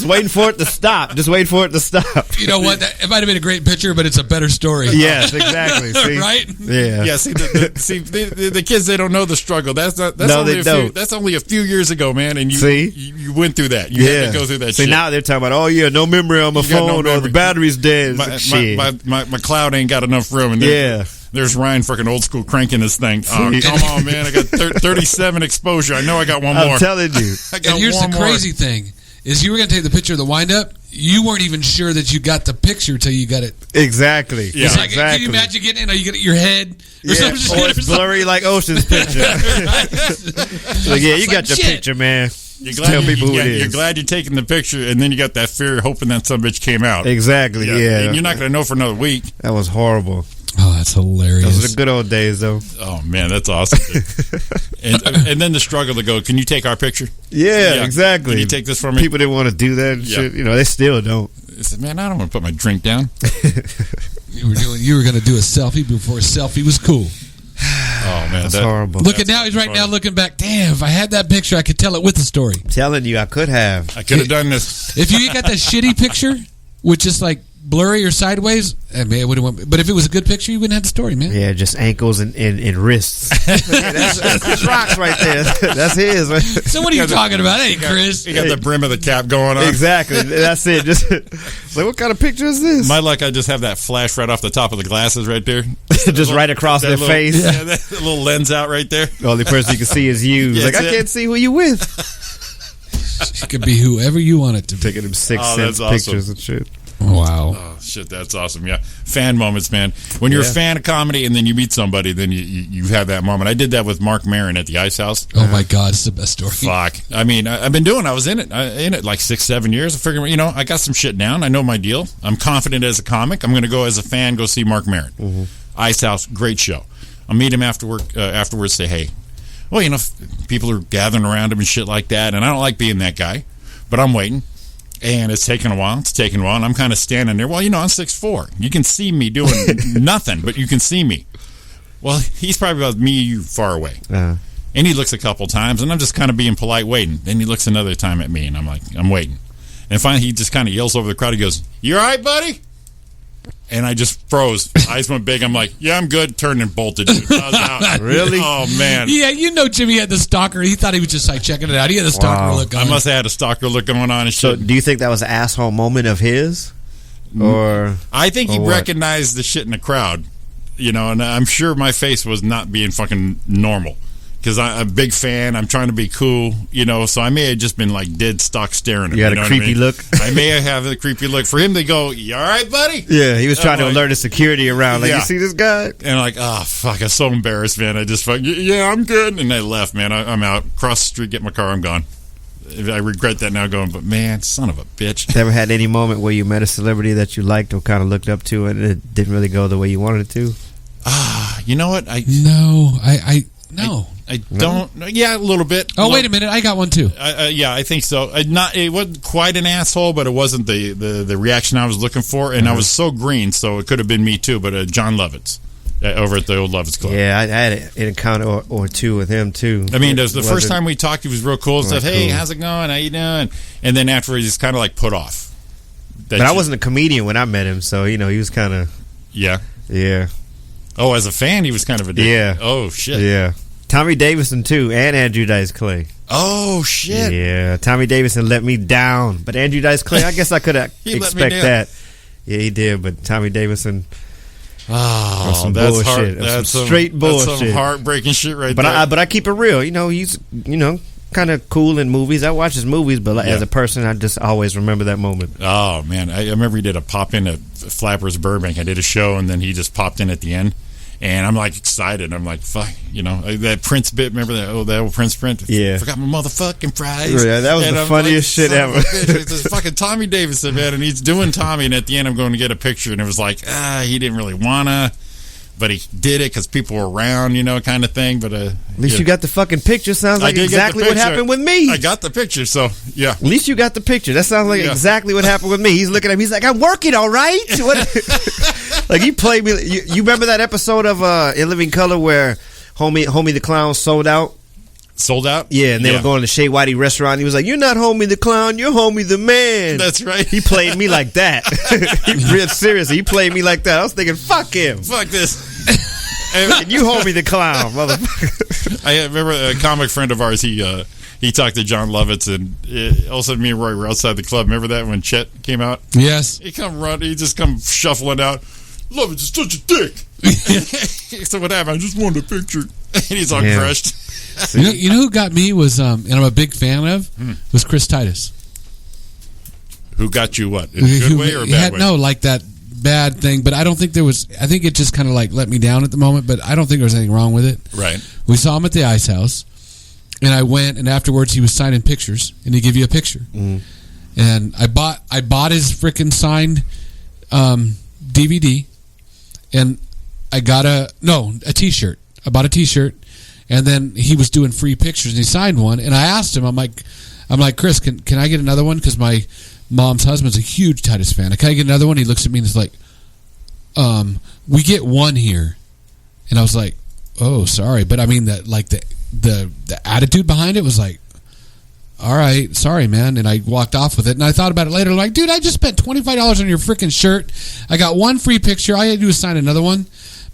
waiting for it to stop. Just waiting for it to stop. You know what? It might have been a great picture, but it's a better story. Yes, exactly. See? Right? Yeah. Yeah. See, the kids, they don't know the struggle. That's only a few years ago, man. And you went through that. You had to go through that. See, shit. now they're talking about, oh yeah, no memory on my phone, or the battery's dead. My cloud ain't got enough room. And there's Ryan freaking old school cranking this thing. Oh, come on, man! I got 37 exposure. I know I got one more. I'm telling you. And here's the crazy thing: is you were going to take the picture of the wind up. You weren't even sure that you got the picture till you got it. Exactly. Yeah. It's like, can you imagine getting it? Or you get it in your head? Or something, or it's blurry like Ocean's picture. Like, yeah, you got your picture, man. Tell people who it is. You're glad you're taking the picture, and then you got that fear, hoping that some bitch came out. Exactly. Yeah. And you're not going to know for another week. That was horrible. Oh, that's hilarious. Those are the good old days, though. Oh, man, that's awesome. and then the struggle to go, can you take our picture? Yeah, exactly. Can you take this from me? People didn't want to do that and shit. You know, they still don't. I said, man, I don't want to put my drink down. You were going to do a selfie before a selfie was cool. Oh, man. That's horrible. Look at now, he's right now looking back. Damn, if I had that picture, I could tell it with the story. I'm telling you, I could have. I could have done this. If you got that shitty picture, which is like blurry or sideways, man, it would have went. But if it was a good picture, you wouldn't have the story, man. Yeah, just ankles and wrists. That's rocks right there. That's his. Right? So what are you talking about? Hey, Chris. You got the brim of the cap going on. Exactly. That's it. Just like, what kind of picture is this? My luck, I just have that flash right off the top of the glasses right there. Just right across their face. Yeah, that little lens out right there. The only person you can see is you. Yeah, like, I can't see who you with. It could be whoever you want it to be. Taking them 6 cents pictures and shit. Wow. Oh, shit, that's awesome. Yeah. Fan moments, man. When you're a fan of comedy and then you meet somebody, then you have that moment. I did that with Mark Maron at the Ice House. Oh, my God. It's the best story. Fuck. I mean, I was in it like 6-7 years. I figured, I got some shit down. I know my deal. I'm confident as a comic. I'm going to go as a fan, go see Mark Maron. Mm-hmm. Ice House, great show. I'll meet him after work, afterwards, say, hey. Well, people are gathering around him and shit like that, and I don't like being that guy, but I'm waiting. And it's taking a while. And I'm kind of standing there. Well, I'm 6'4". You can see me doing nothing, but you can see me. Well, he's probably about me far away. And he looks a couple times, and I'm just kind of being polite, waiting. Then he looks another time at me, and I'm like, I'm waiting. And finally, he just kind of yells over the crowd. He goes, "You all right, buddy?" And I just froze. Eyes went big. I'm like, yeah, I'm good. Turned and bolted. I was out. Really? Oh, man. Yeah, Jimmy had the stalker. He thought he was just like checking it out. He had the stalker look on. I must have had a stalker look going on and shit. So do you think that was an asshole moment of his? Or I think he recognized the shit in the crowd. And I'm sure my face was not being fucking normal. Because I'm a big fan. I'm trying to be cool, so I may have just been like dead stock staring at him. You had a creepy look? I may have the creepy look. For him, they go, "You all right, buddy?" Yeah, he was trying to alert the security around. Like, you see this guy? And like, oh, fuck, I'm so embarrassed, man. I just yeah, I'm good. And I left, man. I'm out. Cross the street, get my car, I'm gone. I regret that now going, but man, son of a bitch. Ever had any moment where you met a celebrity that you liked or kind of looked up to and it didn't really go the way you wanted it to? You know what? No. I don't. Yeah, a little bit. Oh, wait a minute. I got one too. Yeah, I think so. It wasn't quite an asshole, but it wasn't the reaction I was looking for. And I was so green, so it could have been me too. But John Lovitz over at the old Lovitz Club. Yeah, I had an encounter or two with him too. I mean, the first time we talked, he was real cool and stuff. Hey, how's it going? How you doing? And then afterwards, he's kind of like put off. But I wasn't a comedian when I met him, so he was kind of. Yeah. Yeah. Oh, as a fan, he was kind of a dick. Yeah. Oh shit. Yeah. Tommy Davidson too, and Andrew Dice Clay. Oh shit! Yeah, Tommy Davidson let me down, but Andrew Dice Clay, I guess I could expect that. Yeah, he did, but Tommy Davidson. Oh, some that's bullshit. Hard. That's some straight bullshit. That's some heartbreaking shit right there. But I keep it real. He's kind of cool in movies. I watch his movies, but as a person, I just always remember that moment. Oh man, I remember he did a pop in at Flappers Burbank. I did a show, and then he just popped in at the end. And I'm like excited. I'm like, fuck, you know, that Prince bit. Remember that old Prince print? Yeah. Forgot my motherfucking fries. Yeah, that was the funniest shit ever. It's fucking Tommy Davidson, man, and he's doing Tommy. And at the end, I'm going to get a picture, and it was like, he didn't really wanna, but he did it because people were around, you know, kind of thing. But at least you got the fucking picture. Sounds like exactly what happened with me. I got the picture, so yeah. At least you got the picture. That sounds like exactly what happened with me. He's looking at me. He's like, I'm working, all right. What? Like, he played me. You remember that episode of In Living Color where Homie the Clown sold out? Sold out? Yeah, and they were going to Shea Whitey restaurant. He was like, "You're not Homie the Clown, you're Homie the Man." That's right. He played me like that. Seriously, he played me like that. I was thinking, fuck him. Fuck this. And you Homie the Clown, motherfucker. I remember a comic friend of ours, he talked to John Lovitz, and all of a sudden me and Roy were outside the club. Remember that when Chet came out? Yes. He just come shuffling out. Lovitz is such a dick. So what happened? I just wanted a picture. And he's all crushed. You know who got me was, and I'm a big fan of, was Chris Titus. Who got you what? In a good way or a bad way? No, like that bad thing, but I don't think there was. I think it just kind of like let me down at the moment, but I don't think there was anything wrong with it. Right. We saw him at the Ice House, and I went, and afterwards he was signing pictures, and he'd give you a picture. And I bought his freaking signed DVD, and I got a T-shirt. I bought a T-shirt, and then he was doing free pictures, and he signed one, and I asked him, I'm like, Chris, can I get another one? Because my mom's husband's a huge Titus fan. Can I get another one? He looks at me and is like, we get one here. And I was like, oh, sorry. But I mean, the attitude behind it was like, all right, sorry, man. And I walked off with it. And I thought about it later, like, dude, I just spent $25 on your freaking shirt. I got one free picture. All I had to do was sign another one.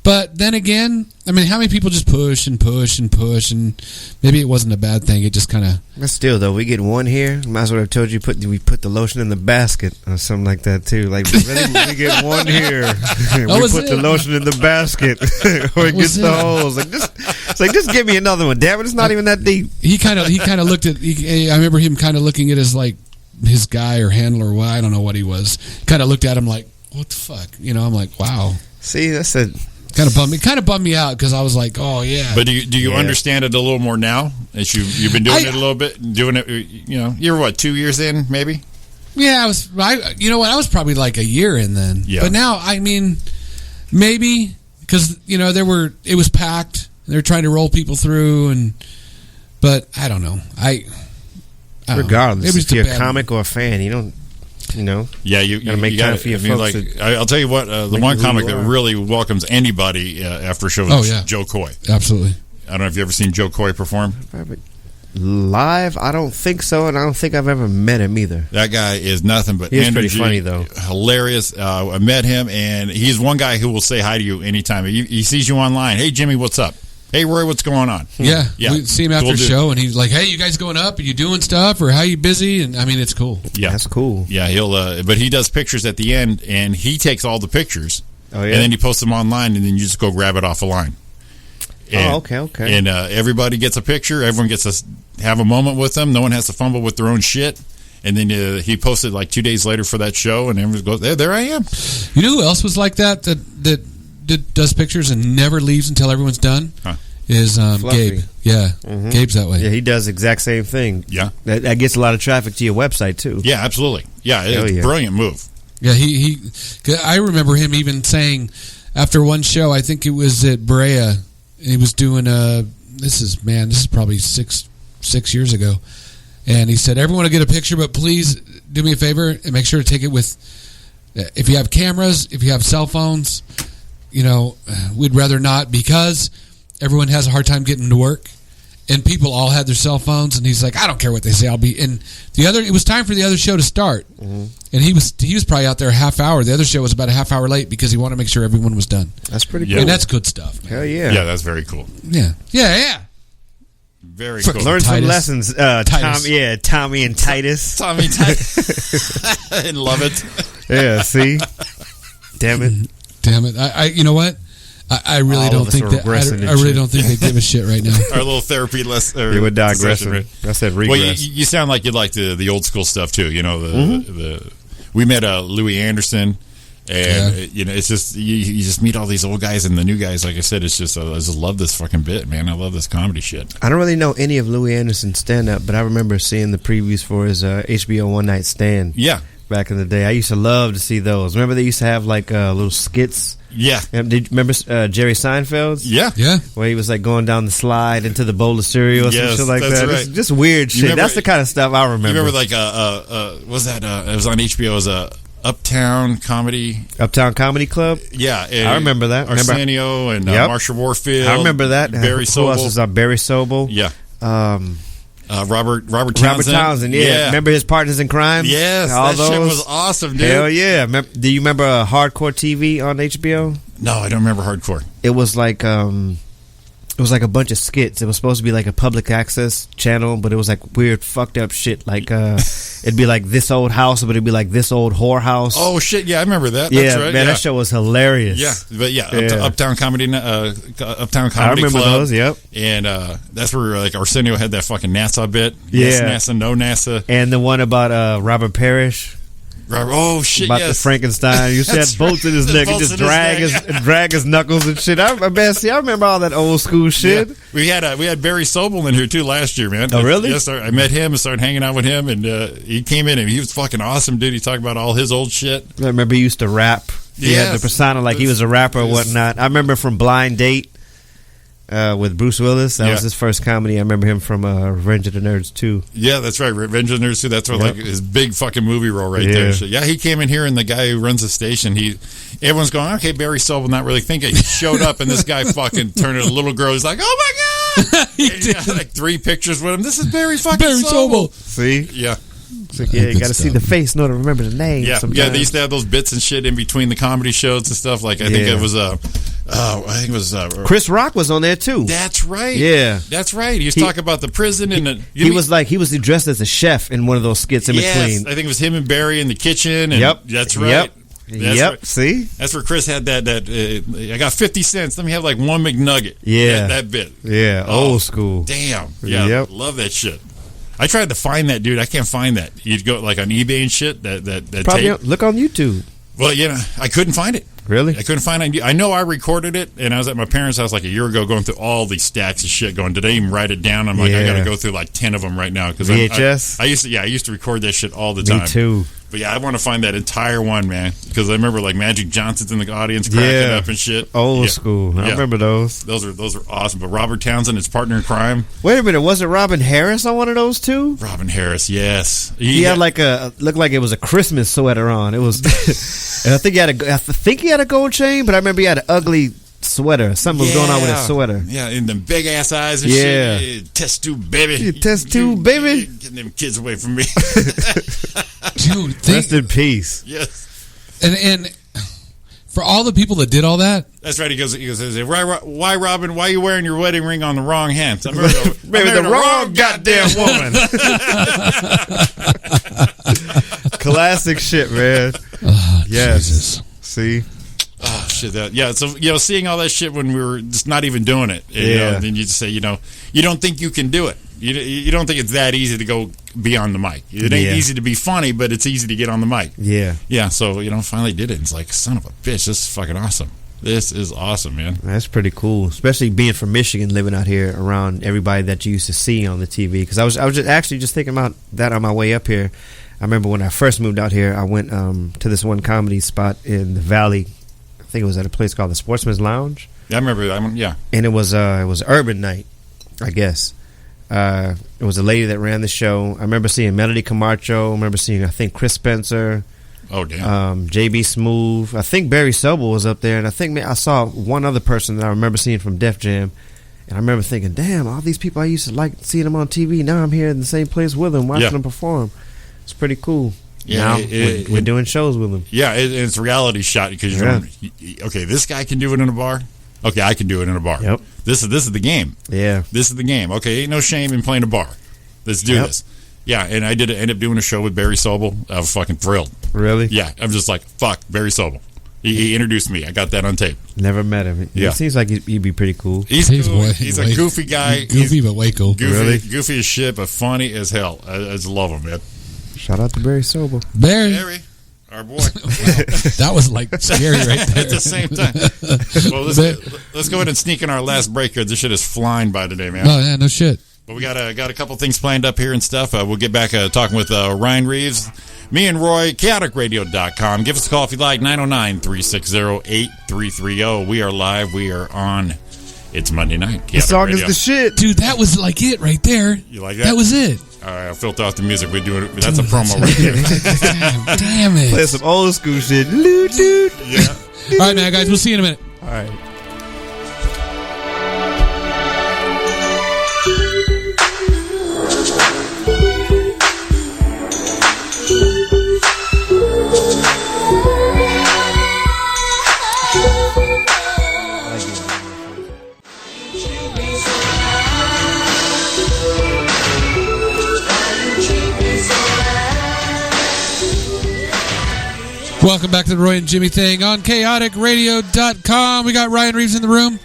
But then again, I mean, how many people just push and push and push, and maybe it wasn't a bad thing. It just kind of. But still, though, we get one here. Might as well have told you we put the lotion in the basket or something like that too. Like, really, we get one here. We put the lotion in the basket, or it gets the holes. Like, just give me another one. Damn it, it's not even that deep. He kind of looked at. I remember him kind of looking at his guy or handler. Well, I don't know what he was. Kind of looked at him like, what the fuck? You know, I'm like, wow. See, that's a. Kind of bummed me out because I was like, oh yeah. But do you understand it a little more now as you've been doing it a little bit, doing it? You know, you're what, 2 years in, maybe? Yeah, I was. You know what? I was probably like a year in then. Yeah. But now, I mean, maybe because it was packed. They're trying to roll people through, but I don't know. Regardless, if you're a comic or a fan, you don't. You know, yeah, you gotta make time for your folks. I'll tell you what, the one comic that really welcomes anybody after a show is Joe Coy. Absolutely. I don't know if you ever seen Joe Coy perform live. I don't think so, and I don't think I've ever met him either. That guy is nothing but he's energy. Pretty funny though, hilarious. I met him, and he's one guy who will say hi to you anytime he sees you online. Hey, Jimmy, what's up? Hey, Roy, what's going on? Yeah. We see him after the show, and he's like, hey, you guys going up? Are you doing stuff? Or how you busy? And I mean, it's cool. Yeah. That's cool. Yeah, but he does pictures at the end, and he takes all the pictures, and then he posts them online, and then you just go grab it off a line. And, okay. And everybody gets a picture. Everyone gets to have a moment with them. No one has to fumble with their own shit. And then he posted like 2 days later for that show, and everyone goes, there I am. You know who else was like that does pictures and never leaves until everyone's done? Huh. Is Gabe. Yeah. Mm-hmm. Gabe's that way. Yeah, he does the exact same thing. Yeah. That gets a lot of traffic to your website, too. Yeah, absolutely. Yeah, it's a brilliant move. Yeah, I remember him even saying after one show, I think it was at Brea, he was doing this is probably six years ago, and he said, everyone will get a picture, but please do me a favor and make sure to take it with, if you have cameras, if you have cell phones, you know, we'd rather not, because everyone has a hard time getting to work, and people all had their cell phones, and he's like, I don't care what they say, I'll be in it was time for the other show to start, and he was probably out there a half hour. The other show was about a half hour late because he wanted to make sure everyone was done. That's pretty cool. And that's good stuff, man. Hell yeah. Yeah, that's very cool. Yeah. Very cool. Learn some lessons, Tommy and Titus. Tommy Titus. I love it. Yeah, see? Damn it. I you know what? I really don't think that. I really don't think they give a shit right now. Our little therapy lesson. You would digress. I said regress. Well, you sound like you like the old school stuff too. You know, we met Louis Anderson. And it's just you just meet all these old guys and the new guys. Like I said, it's just I just love this fucking bit, man. I love this comedy shit. I don't really know any of Louis Anderson's stand-up, but I remember seeing the previews for his HBO One Night Stand. Yeah, back in the day, I used to love to see those. Remember they used to have like little skits. Yeah. Did you remember Jerry Seinfeld's? Yeah. Where he was like going down the slide into the bowl of cereal or some shit like that. Right. Just weird shit. Remember, that's the kind of stuff I remember. You remember like what was that? It was on HBO. It was Uptown Comedy Club. Yeah, I remember that. Arsenio and Marsha Warfield. I remember that. Barry Sobel. Who else was on Barry Sobel? Yeah. Robert Townsend. Robert Townsend, yeah. Remember his Partners in Crime? Yes, all that shit was awesome, dude. Hell yeah. Do you remember Hardcore TV on HBO? No, I don't remember Hardcore. It was like a bunch of skits. It was supposed to be like a public access channel, but it was like weird fucked up shit. Like it'd be like This Old House, but it'd be like This Old Whorehouse. Oh shit, yeah, I remember that. Yeah, that's right. Man, that show was hilarious. Yeah, but Uptown Comedy Club. I remember those. Yep. And that's where like Arsenio had that fucking NASA bit. Yeah. Yes, NASA, no NASA. And the one about Robert Parrish. Oh shit! About the Frankenstein, you said bolts in his neck and just drag his knuckles and shit. I remember all that old school shit. Yeah. We had Barry Sobel in here too last year, man. Oh really? Yes, I met him and started hanging out with him, and he came in and he was fucking awesome, dude. He talked about all his old shit. I remember he used to rap. He had the persona like he was a rapper or whatnot. I remember from Blind Date. With Bruce Willis, that was his first comedy. I remember him from Revenge of the Nerds 2. Yeah, that's right, Revenge of the Nerds 2. That's what, like his big fucking movie role right there. So, yeah, he came in here, and the guy who runs the station, everyone's going, okay, Barry Sobel, not really thinking. He showed up, and this guy fucking turned to a little girl. He's like, oh my god! He had like 3 pictures with him. This is Barry fucking Sobel. See? Yeah. It's like, you got to see the face, not to remember the name. Yeah, they used to have those bits and shit in between the comedy shows and stuff. Like I think it was Chris Rock was on there too. That's right. Yeah, that's right. He was talking about the prison and he was dressed as a chef in one of those skits in between. I think it was him and Barry in the kitchen. And that's right. Right. See, that's where Chris had that. I got 50 cents. Let me have like one McNugget. Yeah, that bit. Yeah, old school. Damn. Yeah, love that shit. I tried to find that, dude. I can't find that. You'd go like on eBay and shit. That probably tape. Look on YouTube. Well, I couldn't find it. Really? I couldn't find it. I know I recorded it, and I was at my parents' house like a year ago going through all these stacks of shit going, did I even write it down? I'm like, I got to go through like 10 of them right now. Cause VHS? I used to record that shit all the time. Me too. But yeah, I want to find that entire one, man. Because I remember like Magic Johnson's in the audience cracking up and shit. Old school. I remember those. Those are awesome. But Robert Townsend, his partner in crime. Wait a minute, wasn't Robin Harris on one of those too? Robin Harris, yes. He had like looked like it was a Christmas sweater on. It was, and I think he had a gold chain, but I remember he had an ugly sweater. Something was going on with his sweater. Yeah, and them big ass eyes and shit. Test tube, baby. Test tube, baby. Getting them kids away from me. Dude, rest in peace. Yes. And for all the people that did all that. That's right. He goes, why, Robin, why are you wearing your wedding ring on the wrong hand? I'm married the wrong goddamn woman. Classic shit, man. Oh, yes. Jesus. See? Oh shit! So seeing all that shit when we were just not even doing it, then you just say, you don't think you can do it. You don't think it's that easy to go be on the mic. It ain't easy to be funny, but it's easy to get on the mic. Yeah, yeah. So finally did it. It's like, son of a bitch, this is fucking awesome. This is awesome, man. That's pretty cool, especially being from Michigan, living out here around everybody that you used to see on the TV. Because I was just thinking about that on my way up here. I remember when I first moved out here, I went to this one comedy spot in the Valley. I think it was at a place called the Sportsman's Lounge. Yeah, I remember that. Yeah, and it was Urban Night, I guess. It was a lady that ran the show. I remember seeing Melody Camacho. I remember seeing, I think, Chris Spencer. Oh, damn. JB Smoove. I think Barry Sobel was up there, and I think I saw one other person that I remember seeing from Def Jam. And I remember thinking, damn, all these people I used to like seeing them on TV. Now I'm here in the same place with them, watching them perform. It's pretty cool. Yeah, now we're doing shows with them. Yeah, it's a reality shot because okay, this guy can do it in a bar. Okay, I can do it in a bar. Yep. This is the game. Yeah. This is the game. Okay, ain't no shame in playing a bar. Let's do this. Yeah, and I end up doing a show with Barry Sobel. I was fucking thrilled. Really? Yeah, I'm just like, fuck, Barry Sobel. He introduced me. I got that on tape. Never met him. Yeah. It seems like he'd be pretty cool. He's cool. He's a goofy guy. Goofy, but way cool. Goofy as shit, but funny as hell. I just love him, man. Shout out to Barry Sobel. Barry. Our boy. That was like scary right there. At the same time. Well, let's go ahead and sneak in our last break here. This shit is flying by today, man. Oh, yeah, no shit. But we got a couple things planned up here and stuff. We'll get back talking with Ryan Reaves. Me and Roy, chaoticradio.com. Give us a call if you like, 909-360-8330. We are live. We are on. It's Monday night. The song is the shit. Dude, that was like it right there. You like that? That was it. All right, I'll filter off the music. We're doing it. That's a promo right there. Damn it. Play some old school shit. Loot. Yeah. All right, now, guys. We'll see you in a minute. All right. Welcome back to the Roy and Jimmy thing on chaoticradio.com. We got Ryan Reaves in the room,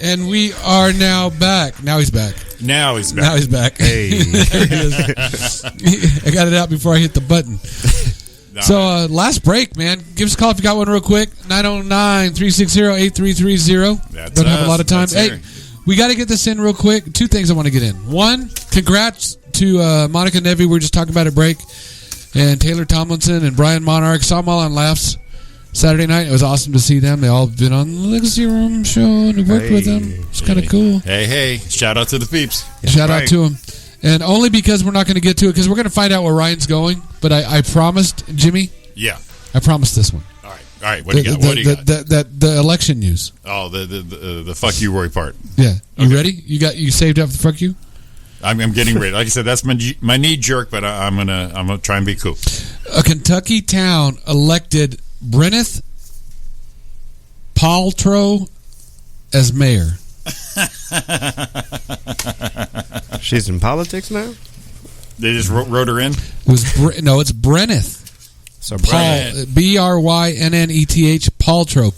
and we are now back. Now he's back. Now he's back. Hey. There he is. I got it out before I hit the button. So, last break, man. Give us a call if you got one real quick. 909-360-8330. Don't have a lot of time. Hey, we got to get this in real quick. Two things I want to get in. One, congrats to Monica Nevi. We were just talking about at break. And Taylor Tomlinson and Brian Monarch. Saw them all on Laughs Saturday night. It was awesome to see them. They all been on the Legacy Room show and we worked with them. It's kind of cool. Hey. Shout out to the peeps. Shout out to them. And only because we're not going to get to it, because we're going to find out where Ryan's going. But I promised, Jimmy. Yeah. I promised this one. All right. What do you got? The election news. Oh, the fuck you, Roy part. Yeah. You ready? You saved up for fuck you? I'm getting ready. Like I said, that's my knee jerk, but I'm gonna try and be cool. A Kentucky town elected Gwyneth Paltrow as mayor. She's in politics now? They just wrote her in? It's Gwyneth. So Paul, Bryneth Paltrow,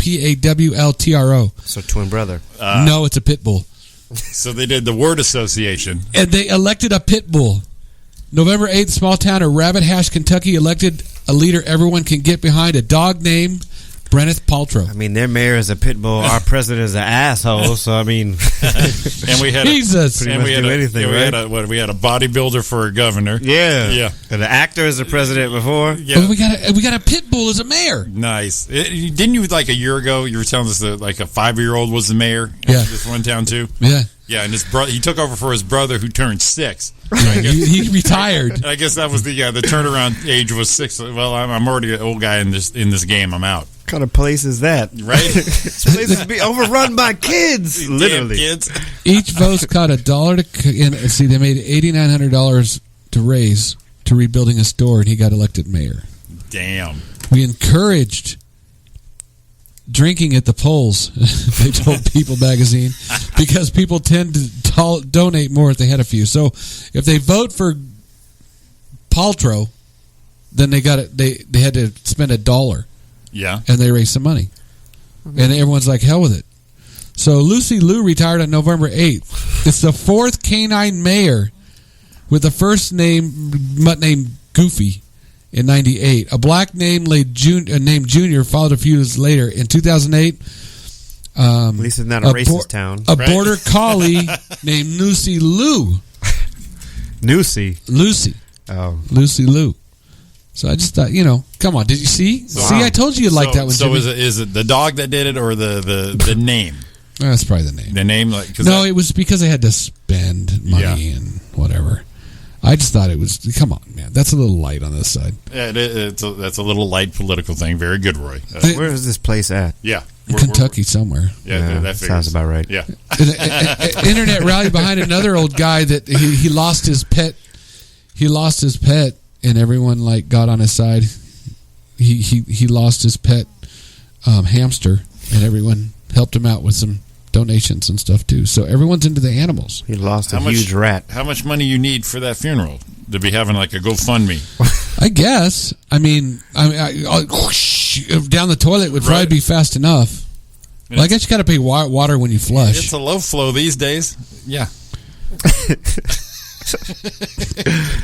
Pawltro. So twin brother. No, it's a pit bull. So they did the word association. And they elected a pit bull. November 8th, small town of Rabbit Hash, Kentucky, elected a leader everyone can get behind, a dog named Gwyneth Paltrow. I mean, their mayor is a pit bull. Our president is an asshole. So, I mean... and we had Jesus. Pretty much do anything, right? We had a bodybuilder for a governor. Yeah. And the actor is the president before. Yeah. Well, we got a pit bull as a mayor. Nice. Didn't you, like a year ago, you were telling us that like a 5-year-old was the mayor in this one town too? Yeah. Yeah, and his brother, he took over for his brother who turned 6. He retired. I guess that was the turnaround age was 6. Well, I'm already an old guy in this game. I'm out. What kind of place is that? Right? This place is being overrun by kids. Literally. Kids. Each vote got $1 see, they made $8,900 to raise to rebuilding a store, and he got elected mayor. Damn. We encouraged drinking at the polls, they told People magazine, because people tend to donate more if they had a few. So if they vote for Paltrow, then they had to spend $1. Yeah. And they raised some money. And everyone's like, hell with it. So Lucy Liu retired on November 8th. It's the 4th canine mayor with the first name named Goofy in 98. A black named Junior followed a few years later. In 2008, at least it's not a racist town. A border collie named Lucy Liu. Lucy. Oh. Lucy Liu. So I just thought, come on. Did you see? Wow. See, I told you you'd like that one. So is it the dog that did it or the name? That's probably the name. The name, it was because they had to spend money and whatever. I just thought it was. Come on, man. That's a little light on this side. Yeah, that's a little light political thing. Very good, Roy. Where is this place at? Yeah, Kentucky somewhere. Yeah, that sounds about right. Yeah. Internet rally behind another old guy that he lost his pet. He lost his pet, and everyone got on his side. He lost his pet hamster, and everyone helped him out with some donations and stuff too. So everyone's into the animals. He lost a huge rat. How much money you need for that funeral to be having like a GoFundMe? I guess. I mean, down the toilet would probably be fast enough. Well, I guess you got to pay water when you flush. It's a low flow these days. Yeah.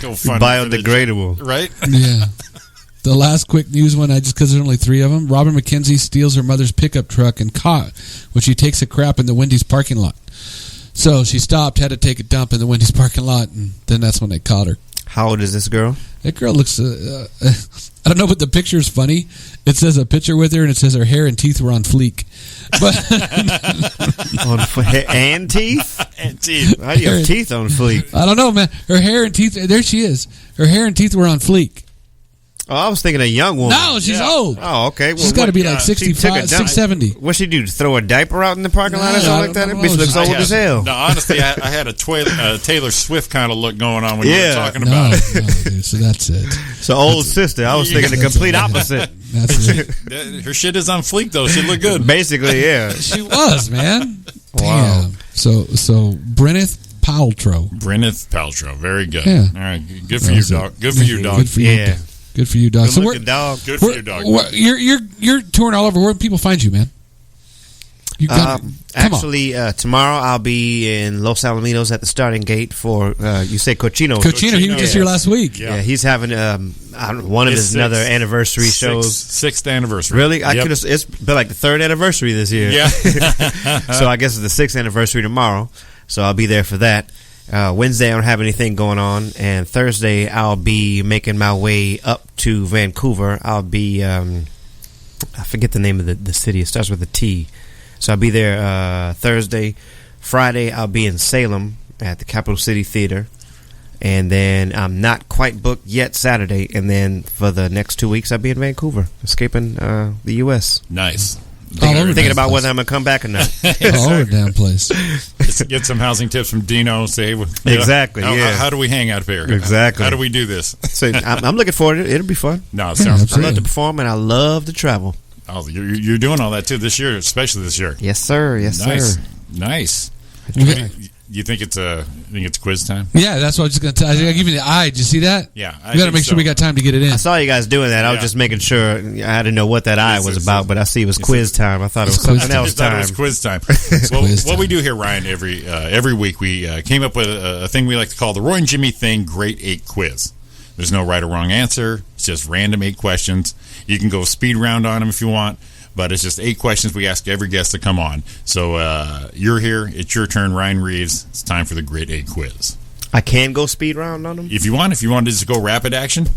GoFundMe. Biodegradable. Right? Yeah. The last quick news one, just because there's only 3 of them. Robin McKenzie steals her mother's pickup truck and caught when she takes a crap in the Wendy's parking lot. So she stopped, had to take a dump in the Wendy's parking lot, and then that's when they caught her. How old is this girl? That girl looks, I don't know, but the picture is funny. It says a picture with her, and it says her hair and teeth were on fleek. But and teeth? And teeth. How do you have teeth on fleek? I don't know, man. Her hair and teeth, there she is. Her hair and teeth were on fleek. Oh, I was thinking a young woman. No, she's old. Oh, okay. She's got to be like 65, 670. What'd she do? Throw a diaper out in the parking lot or something like that? That bitch looks old as hell. No, honestly, I had a Taylor Swift kind of look going on when you were talking about it. No, dude, so that's it. So old sister. I was thinking the complete opposite. That's it. Her shit is on fleek, though. She looked good. Basically, yeah. She was, man. Wow. Damn. So Bryneth Paltrow. Bryneth Paltrow. Very good. Yeah. All right. Good for you, dog. Good for you, dog. Good for you. Yeah. Good for you, dog. Good looking dog. Good for you, dog. You're touring all over. Where do people find you, man? You actually, tomorrow I'll be in Los Alamitos at the starting gate for you say Cochino. Cochino, he was just here last week. Yeah, he's having one of his another anniversary shows. 6th anniversary. Really? It's been like the 3rd anniversary this year. Yeah. So I guess it's the 6th anniversary tomorrow. So I'll be there for that. Wednesday I don't have anything going on, and Thursday I'll be making my way up to Vancouver. I'll be I forget the name of the city. It starts with a T. So I'll be there Thursday. Friday I'll be in Salem at the Capital City Theater, and then I'm not quite booked yet Saturday, and then for the next 2 weeks I'll be in Vancouver, escaping the U.S. Nice. Thinking about whether I'm going to come back or not. All over the damn place. Just get some housing tips from Dino. Say exactly. How do we hang out here? Exactly. How do we do this? So I'm looking forward to it. It'll be fun. No, it sounds I love to perform and I love to travel. Oh, you're doing all that too this year, especially this year. Yes, sir. Yes, nice. sir. Nice. You think it's quiz time? Yeah, that's what I was just going to tell you. I give you the eye. Did you see that? Yeah. We got to make sure we got time to get it in. I saw you guys doing that. I was just making sure. I didn't know what that eye was about, but I see it was quiz time. I thought it was something else time. It was quiz time. What we do here, Ryan, every week, we came up with a thing we like to call the Roy and Jimmy Thing Great 8 Quiz. There's no right or wrong answer. It's just random 8 questions. You can go speed round on them if you want. But it's just 8 questions we ask every guest to come on. So you're here. It's your turn, Ryan Reaves. It's time for the Great 8 Quiz. I can go speed round on them? If you want to just go rapid action,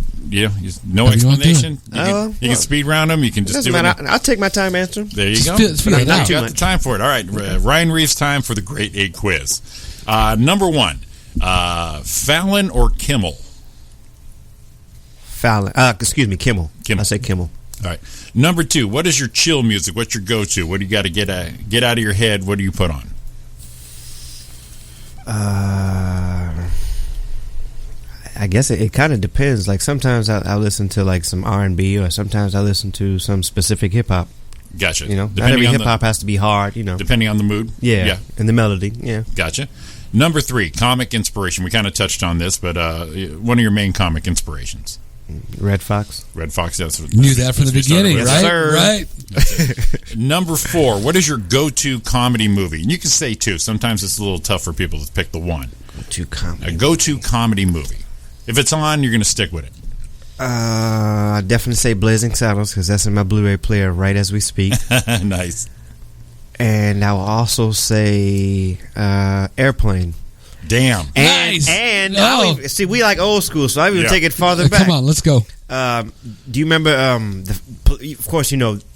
no explanation. You can speed round them. You can just do it. I'll take my time answering. There you go. You got the time for it. All right, Ryan Reaves, time for the Great 8 Quiz. Number 1, Fallon or Kimmel? Fallon. Excuse me, Kimmel. I say Kimmel. All right. Number 2, what is your chill music? What's your go-to? What do you got to get out of your head? What do you put on? I guess it kind of depends. Like sometimes I listen to like some R&B, or sometimes I listen to some specific hip hop. Gotcha. Not every hip hop has to be hard. Depending on the mood. Yeah. And the melody. Yeah. Gotcha. Number 3, comic inspiration. We kind of touched on this, but one of your main comic inspirations. Red Fox. That's what knew that from the beginning, right? Sir. Right. Number 4, what is your go-to comedy movie? And you can say 2. Sometimes it's a little tough for people to pick the one. A go-to comedy movie. If it's on, you're going to stick with it. I definitely say Blazing Saddles, because that's in my Blu-ray player right as we speak. Nice. And I will also say Airplane. Damn. Nice. And see, we like old school, so I even take it farther back. Come on, let's go. Do you remember? Of course,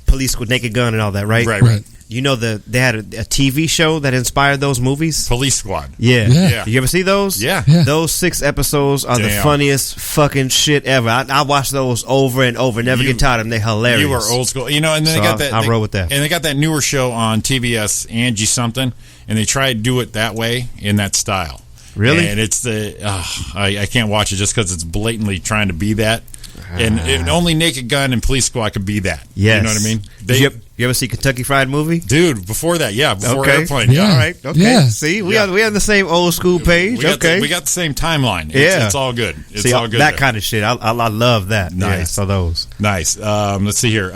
Police with Naked Gun and all that, right? Right. They had a TV show that inspired those movies. Police Squad. Yeah. You ever see those? Yeah. Those 6 episodes are the funniest fucking shit ever. I watch those over and over. Never get tired of them. They're hilarious. You are old school. And then they got that. I roll with that. And they got that newer show on TBS, Angie something, and they try to do it that way in that style. Really? And it's I can't watch it just because it's blatantly trying to be that. And only Naked Gun and Police Squad could be that. Yes. You know what I mean? You ever see Kentucky Fried Movie? Dude, before that, before Airplane. Yeah. All right. Okay. Yeah. See, we are on the same old school page. We got the same timeline. It's all good. It's all good. That kind of shit. I love that. Nice. Yeah, so those. Nice. Let's see here.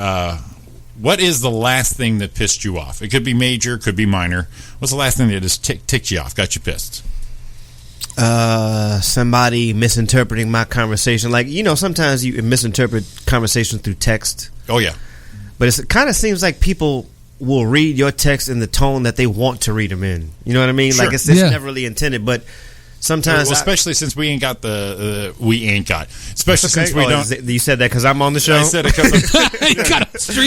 What is the last thing that pissed you off? It could be major, could be minor. What's the last thing that just ticked you off, got you pissed? Somebody misinterpreting my conversation. Like, sometimes you misinterpret conversation through text. Oh, yeah. But it kind of seems like people will read your text in the tone that they want to read them in. You know what I mean? Sure. Like, it's never really intended, but sometimes... Well, especially since we ain't got Especially since we don't... You said that because I'm on the show? I said it because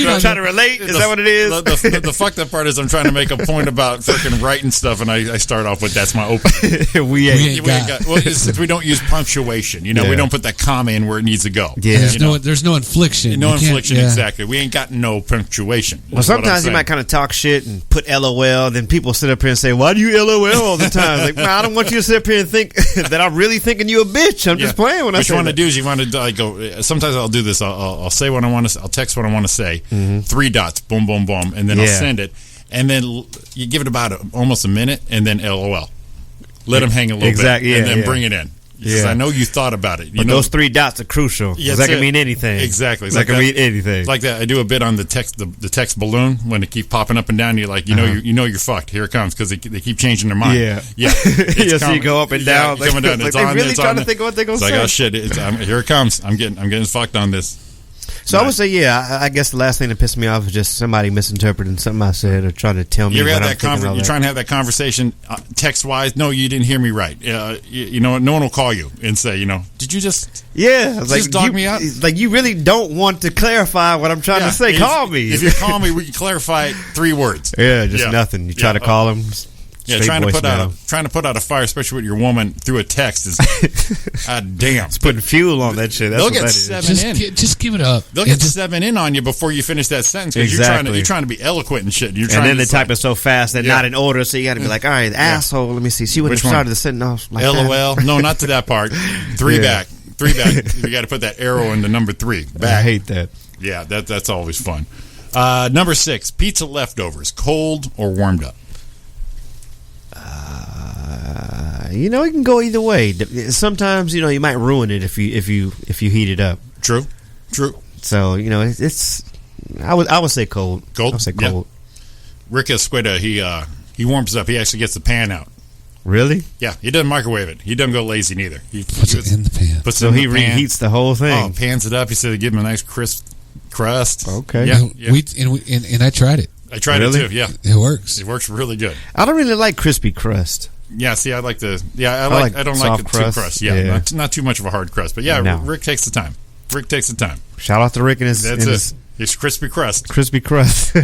I'm trying to relate? Is that what it is? The fucked up part is I'm trying to make a point about freaking writing stuff, and I start off with, that's my opening. we ain't got. Well, since we don't use punctuation, we don't put that comma in where it needs to go. Yeah. There's no inflection. No inflection, exactly. We ain't got no punctuation. Well, sometimes you might kind of talk shit and put LOL, then people sit up here and say, why do you LOL all the time? Like, I don't want you to sit up here and think that I'm really thinking you a bitch. I'm just playing when I say that. What you want to do is you want to go. Sometimes I'll do this. I'll say what I want to. I'll text what I want to say. 3 dots, boom, boom, boom, and then I'll send it. And then you give it about almost a minute, and then LOL. Let them hang a little bit, and then bring it in. Because I know you thought about it. But those 3 dots are crucial. Because that can mean anything. Exactly. That can mean anything. Like that. I do a bit on the text balloon when it keeps popping up and down. You're like, you're fucked. Here it comes because they keep changing their mind. Yeah. So you go up and down. Coming down. Like they're really trying to think of what they're going to say. It's like, oh shit! Here it comes. I'm getting fucked on this. So I would say, I guess the last thing that pissed me off is just somebody misinterpreting something I said or trying to tell me. You're trying to have that conversation text-wise. No, you didn't hear me right. No one will call you and say, did you just dog me out? Like, you really don't want to clarify what I'm trying to say. Call me. If you call me, we can clarify it 3 words. Yeah, just nothing. You try to call them. Yeah, trying to put out a fire, especially with your woman, through a text is damn. It's putting fuel on that shit. That's They'll what get that seven is. in. Just give it up. They'll get 7 in on you before you finish that sentence because you're trying to be eloquent and shit. And then they type it so fast they're not in order, so you got to be like, all right, asshole. Let me see. She would have started the sentence off like LOL. that. No, not to that part. 3 back. 3 back. You got to put that arrow in the number 3. Back. I hate that. Yeah, that's always fun. Number 6, pizza leftovers, cold or warmed up. It can go either way. Sometimes you might ruin it if you heat it up. True. So it's I would say cold. I would say cold. Yeah. Rick Esqueda, he warms up. He actually gets the pan out. Really? Yeah, he doesn't microwave it. He doesn't go lazy neither. He puts it in the pan. So he reheats the whole thing. Oh, pans it up. He said to give him a nice crisp crust. Okay. Yeah. And I tried it. I tried it too. Yeah, it works. It works really good. I don't really like crispy crust. Yeah, see, I like the. Yeah, I don't like the too crust. Yeah. Not too much of a hard crust, but Rick takes the time. Shout out to Rick and his crispy crust. Crispy crust.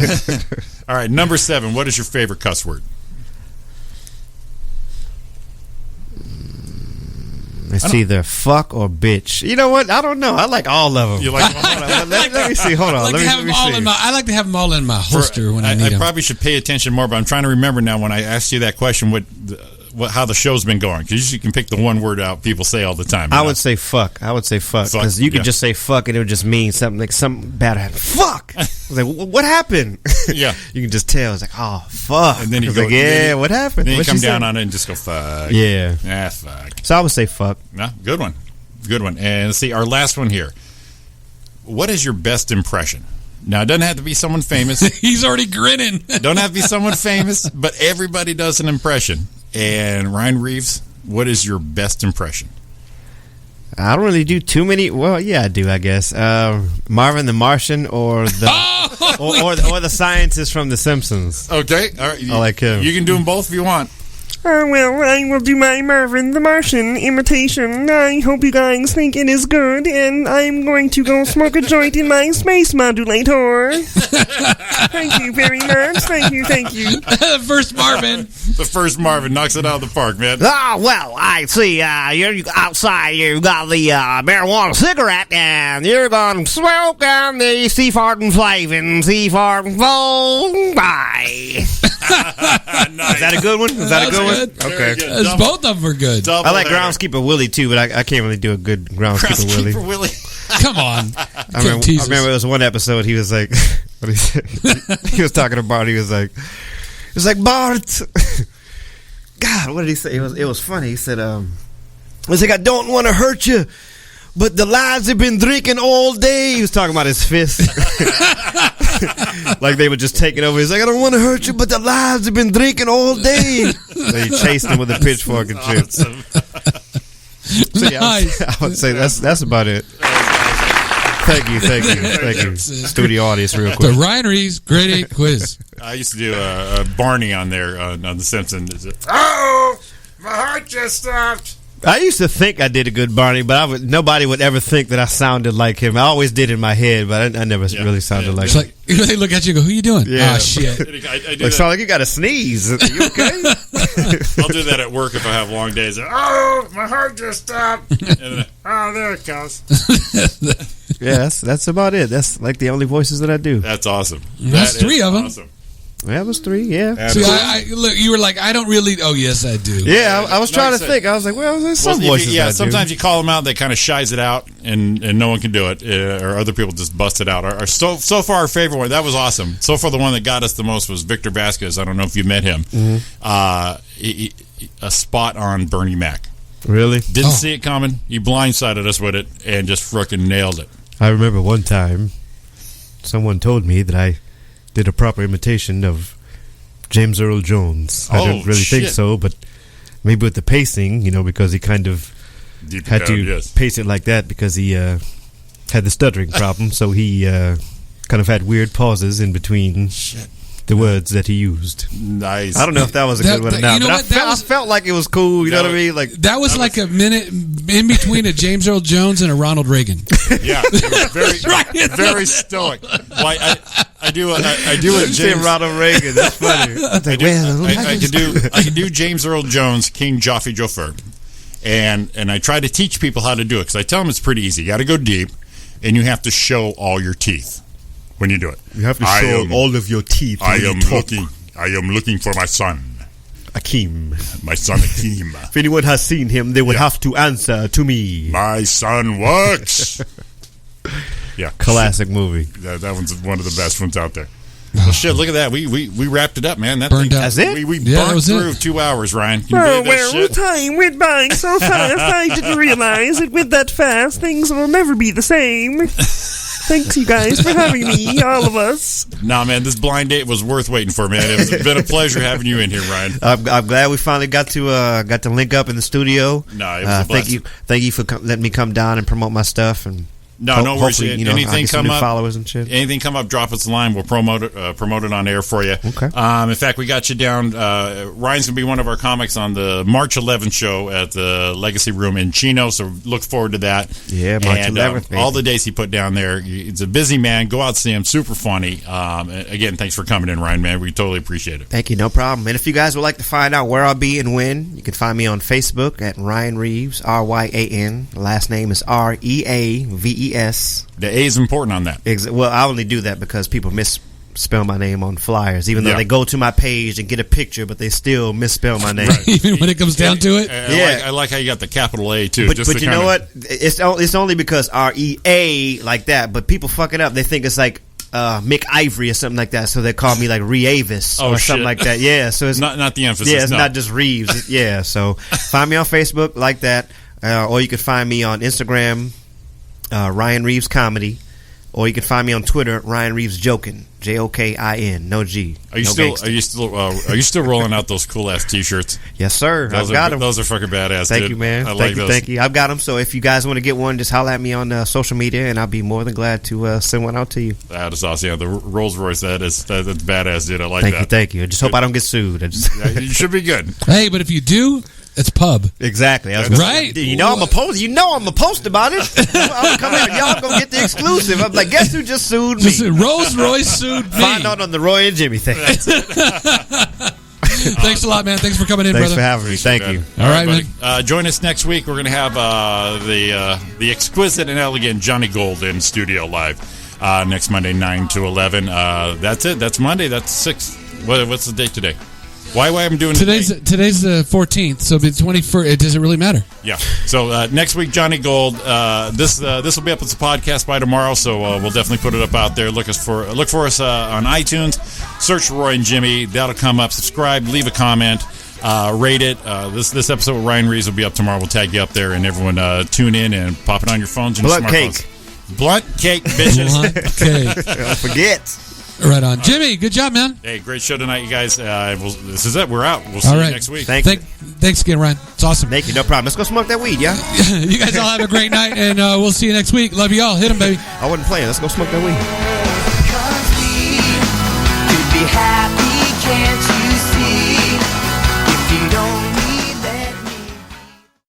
All right, number 7. What is your favorite cuss word? It's either fuck or bitch. You know what? I don't know. I like all of them. You like them? Let me see. Hold on. Let me see. I like to have them all in my holster when I need them. I probably should pay attention more, but I'm trying to remember now when I asked you that question how the show's been going. Because you can pick the one word out people say all the time. I would say fuck. Because you could just say fuck and it would just mean something like something bad happened. Fuck! I was like, what happened? Yeah. You can just tell. It's like, oh, fuck. And then you go, like, what happened? Then you come down on it and just go, fuck. Yeah. Fuck. So I would say fuck. No, good one. And let's see, our last one here. What is your best impression? Now, it doesn't have to be someone famous. He's already grinning. Don't have to be someone famous, but everybody does an impression. And Ryan Reaves, what is your best impression? I don't really do too many. Well, yeah, I do, I guess. Marvin the Martian or the or the scientist from The Simpsons. Okay, all right. I like him. You can do them both if you want. Well, I will do my Marvin the Martian imitation. I hope you guys think it is good, and I'm going to go smoke a joint in my space modulator. Thank you very much. Thank you. The first Marvin knocks it out of the park, man. Well, I see you're outside. You got the marijuana cigarette, and you're going to smoke on the sea farting flavin', sea farting phone. Bye. Nice. Is that a good one? Okay. Both of them are good. I like Groundskeeper Willie too, but I can't really do a good Groundskeeper Willie. Come on. I remember it was one episode he was like, what he said? He was talking about. He was like Bart. God, what did he say? It was funny. He said, I don't want to hurt you, but the lads have been drinking all day. He was talking about his fist. Like they would just take it over. He's like, I don't want to hurt you, but the lads have been drinking all day. So he chased him with a pitchfork and shit. See, I would say that's about it. Thank you. Studio audience, real quick. The Ryan Reaves Grade 8 quiz. I used to do a Barney on there on The Simpsons. Oh, my heart just stopped. I used to think I did a good Barney, but nobody would ever think that I sounded like him. I always did in my head, but I never really sounded like him. It's like they look at you and go, "Who you doing?" Yeah. Ah, shit. I do Like, sound like you got to sneeze. Are you okay? I'll do that at work if I have long days. Oh, my heart just stopped. And then, oh, there it goes. Yeah, that's about it. That's like the only voices that I do. That's awesome. That's That three is of them. Awesome. That was 3, yeah. See, I look. You were like, I don't really. Oh, yes, I do. Yeah, I was trying to think. I was like, well, there's some voices. Yeah, I sometimes do. you call them out, they kind of shies it out, and no one can do it, or other people just bust it out. So far, our favorite one, that was awesome. So far, the one that got us the most was Victor Vasquez. I don't know if you met him. A spot on Bernie Mac. Really? Didn't see it coming. He blindsided us with it and just frickin' nailed it. I remember one time, someone told me that I did a proper imitation of James Earl Jones. I don't really think so, but maybe with the pacing, because he kind of had to pace it like that because he had the stuttering problem, so he kind of had weird pauses in between the words that he used. Nice. I don't know if that was a good one or not, but I felt like it was cool. You know what I mean? Like that was like a minute in between a James Earl Jones and a Ronald Reagan. Yeah, very stoic. Well, I do a James Ronald Reagan. That's funny. I can do James Earl Jones, King Joffrey Joffer, and I try to teach people how to do it because I tell them it's pretty easy. You got to go deep, and you have to show all your teeth when you do it. You have to show all of your teeth. I am looking for my son, Akeem. My son Akeem. If anyone has seen him, they would have to answer to me. My son works. Yeah, classic movie. That one's one of the best ones out there. Well, shit, look at that. We wrapped it up, man. That Burned thing, out. That's it? We burned through 2 hours, Ryan. Can you believe that shit? Time went by so fast, I didn't realize it went that fast. Things will never be the same. Thanks, you guys, for having me, all of us. Nah, man, this blind date was worth waiting for, man. It's been a pleasure having you in here, Ryan. I'm glad we finally got to link up in the studio. No, it was a blessing. Thank you for letting me come down and promote my stuff and. No worries. Anything come up, followers and shit. Anything come up, drop us a line. We'll promote it on air for you. Okay. In fact, we got you down. Ryan's gonna be one of our comics on the March 11th show at the Legacy Room in Chino. So look forward to that. Yeah, March 11th. All the days he put down there. He's a busy man. Go out see him. Super funny. Again, thanks for coming in, Ryan. Man, we totally appreciate it. Thank you. No problem. And if you guys would like to find out where I'll be and when, you can find me on Facebook at Ryan Reaves, Ryan. Last name is Reaves. The A is important on that. Well, I only do that because people misspell my name on flyers, even though they go to my page and get a picture, but they still misspell my name. Right. Even when it comes down to it. I like how you got the capital A too. But you know what? It's only because REA like that. But people fuck it up. They think it's like Mick Ivory or something like that, so they call me like Reavis or something like that. Yeah, so it's not the emphasis. Yeah, it's not just Reeves. Yeah, so find me on Facebook like that, or you can find me on Instagram. Ryan Reaves Comedy, or you can find me on Twitter, Ryan Reaves Jokin, Jokin, no G. Are you still rolling out those cool ass T-shirts? Yes, sir. I've got them. Those are fucking badass. Thank you, man. Thank you. I've got them. So if you guys want to get one, just holler at me on social media, and I'll be more than glad to send one out to you. That is awesome. Yeah, the Rolls Royce. That's badass, dude. I like that. Thank you. I just hope I don't get sued. You should be good. Hey, but if you do, it's pub. Exactly. Right. You know I'm a post. You know I'm a post about it. I'm gonna come out. Y'all gonna get the exclusive. I'm like, guess who just sued me? Rolls Royce sued me. Find out on the Roy and Jimmy thing. Thanks a lot, man. Thanks for coming in, brother. Thanks for having me. Thank you. All right, man. Join us next week. We're gonna have the exquisite and elegant Johnny Gold in studio live next Monday, 9 to 11. That's it. That's Monday. That's 6. What's the date today? Why am I doing today's the 14th, so the 21st. It doesn't really matter. Yeah. So next week, Johnny Gold. This will be up as a podcast by tomorrow, so we'll definitely put it up out there. Look for us on iTunes. Search Roy and Jimmy. That'll come up. Subscribe. Leave a comment. Rate it. This episode with Ryan Reaves will be up tomorrow. We'll tag you up there, and everyone tune in and pop it on your phones and Blunt smartphones. cake. Blunt cake, bitches. Blunt cake. Don't forget. Right on. Jimmy, good job, man. Hey, great show tonight, you guys. This is it. We're out. We'll see you next week. Thanks again, Ryan. It's awesome. Thank you. No problem. Let's go smoke that weed, yeah? You guys all have a great night, and we'll see you next week. Love you all. Hit them, baby. I wasn't playing. Let's go smoke that weed.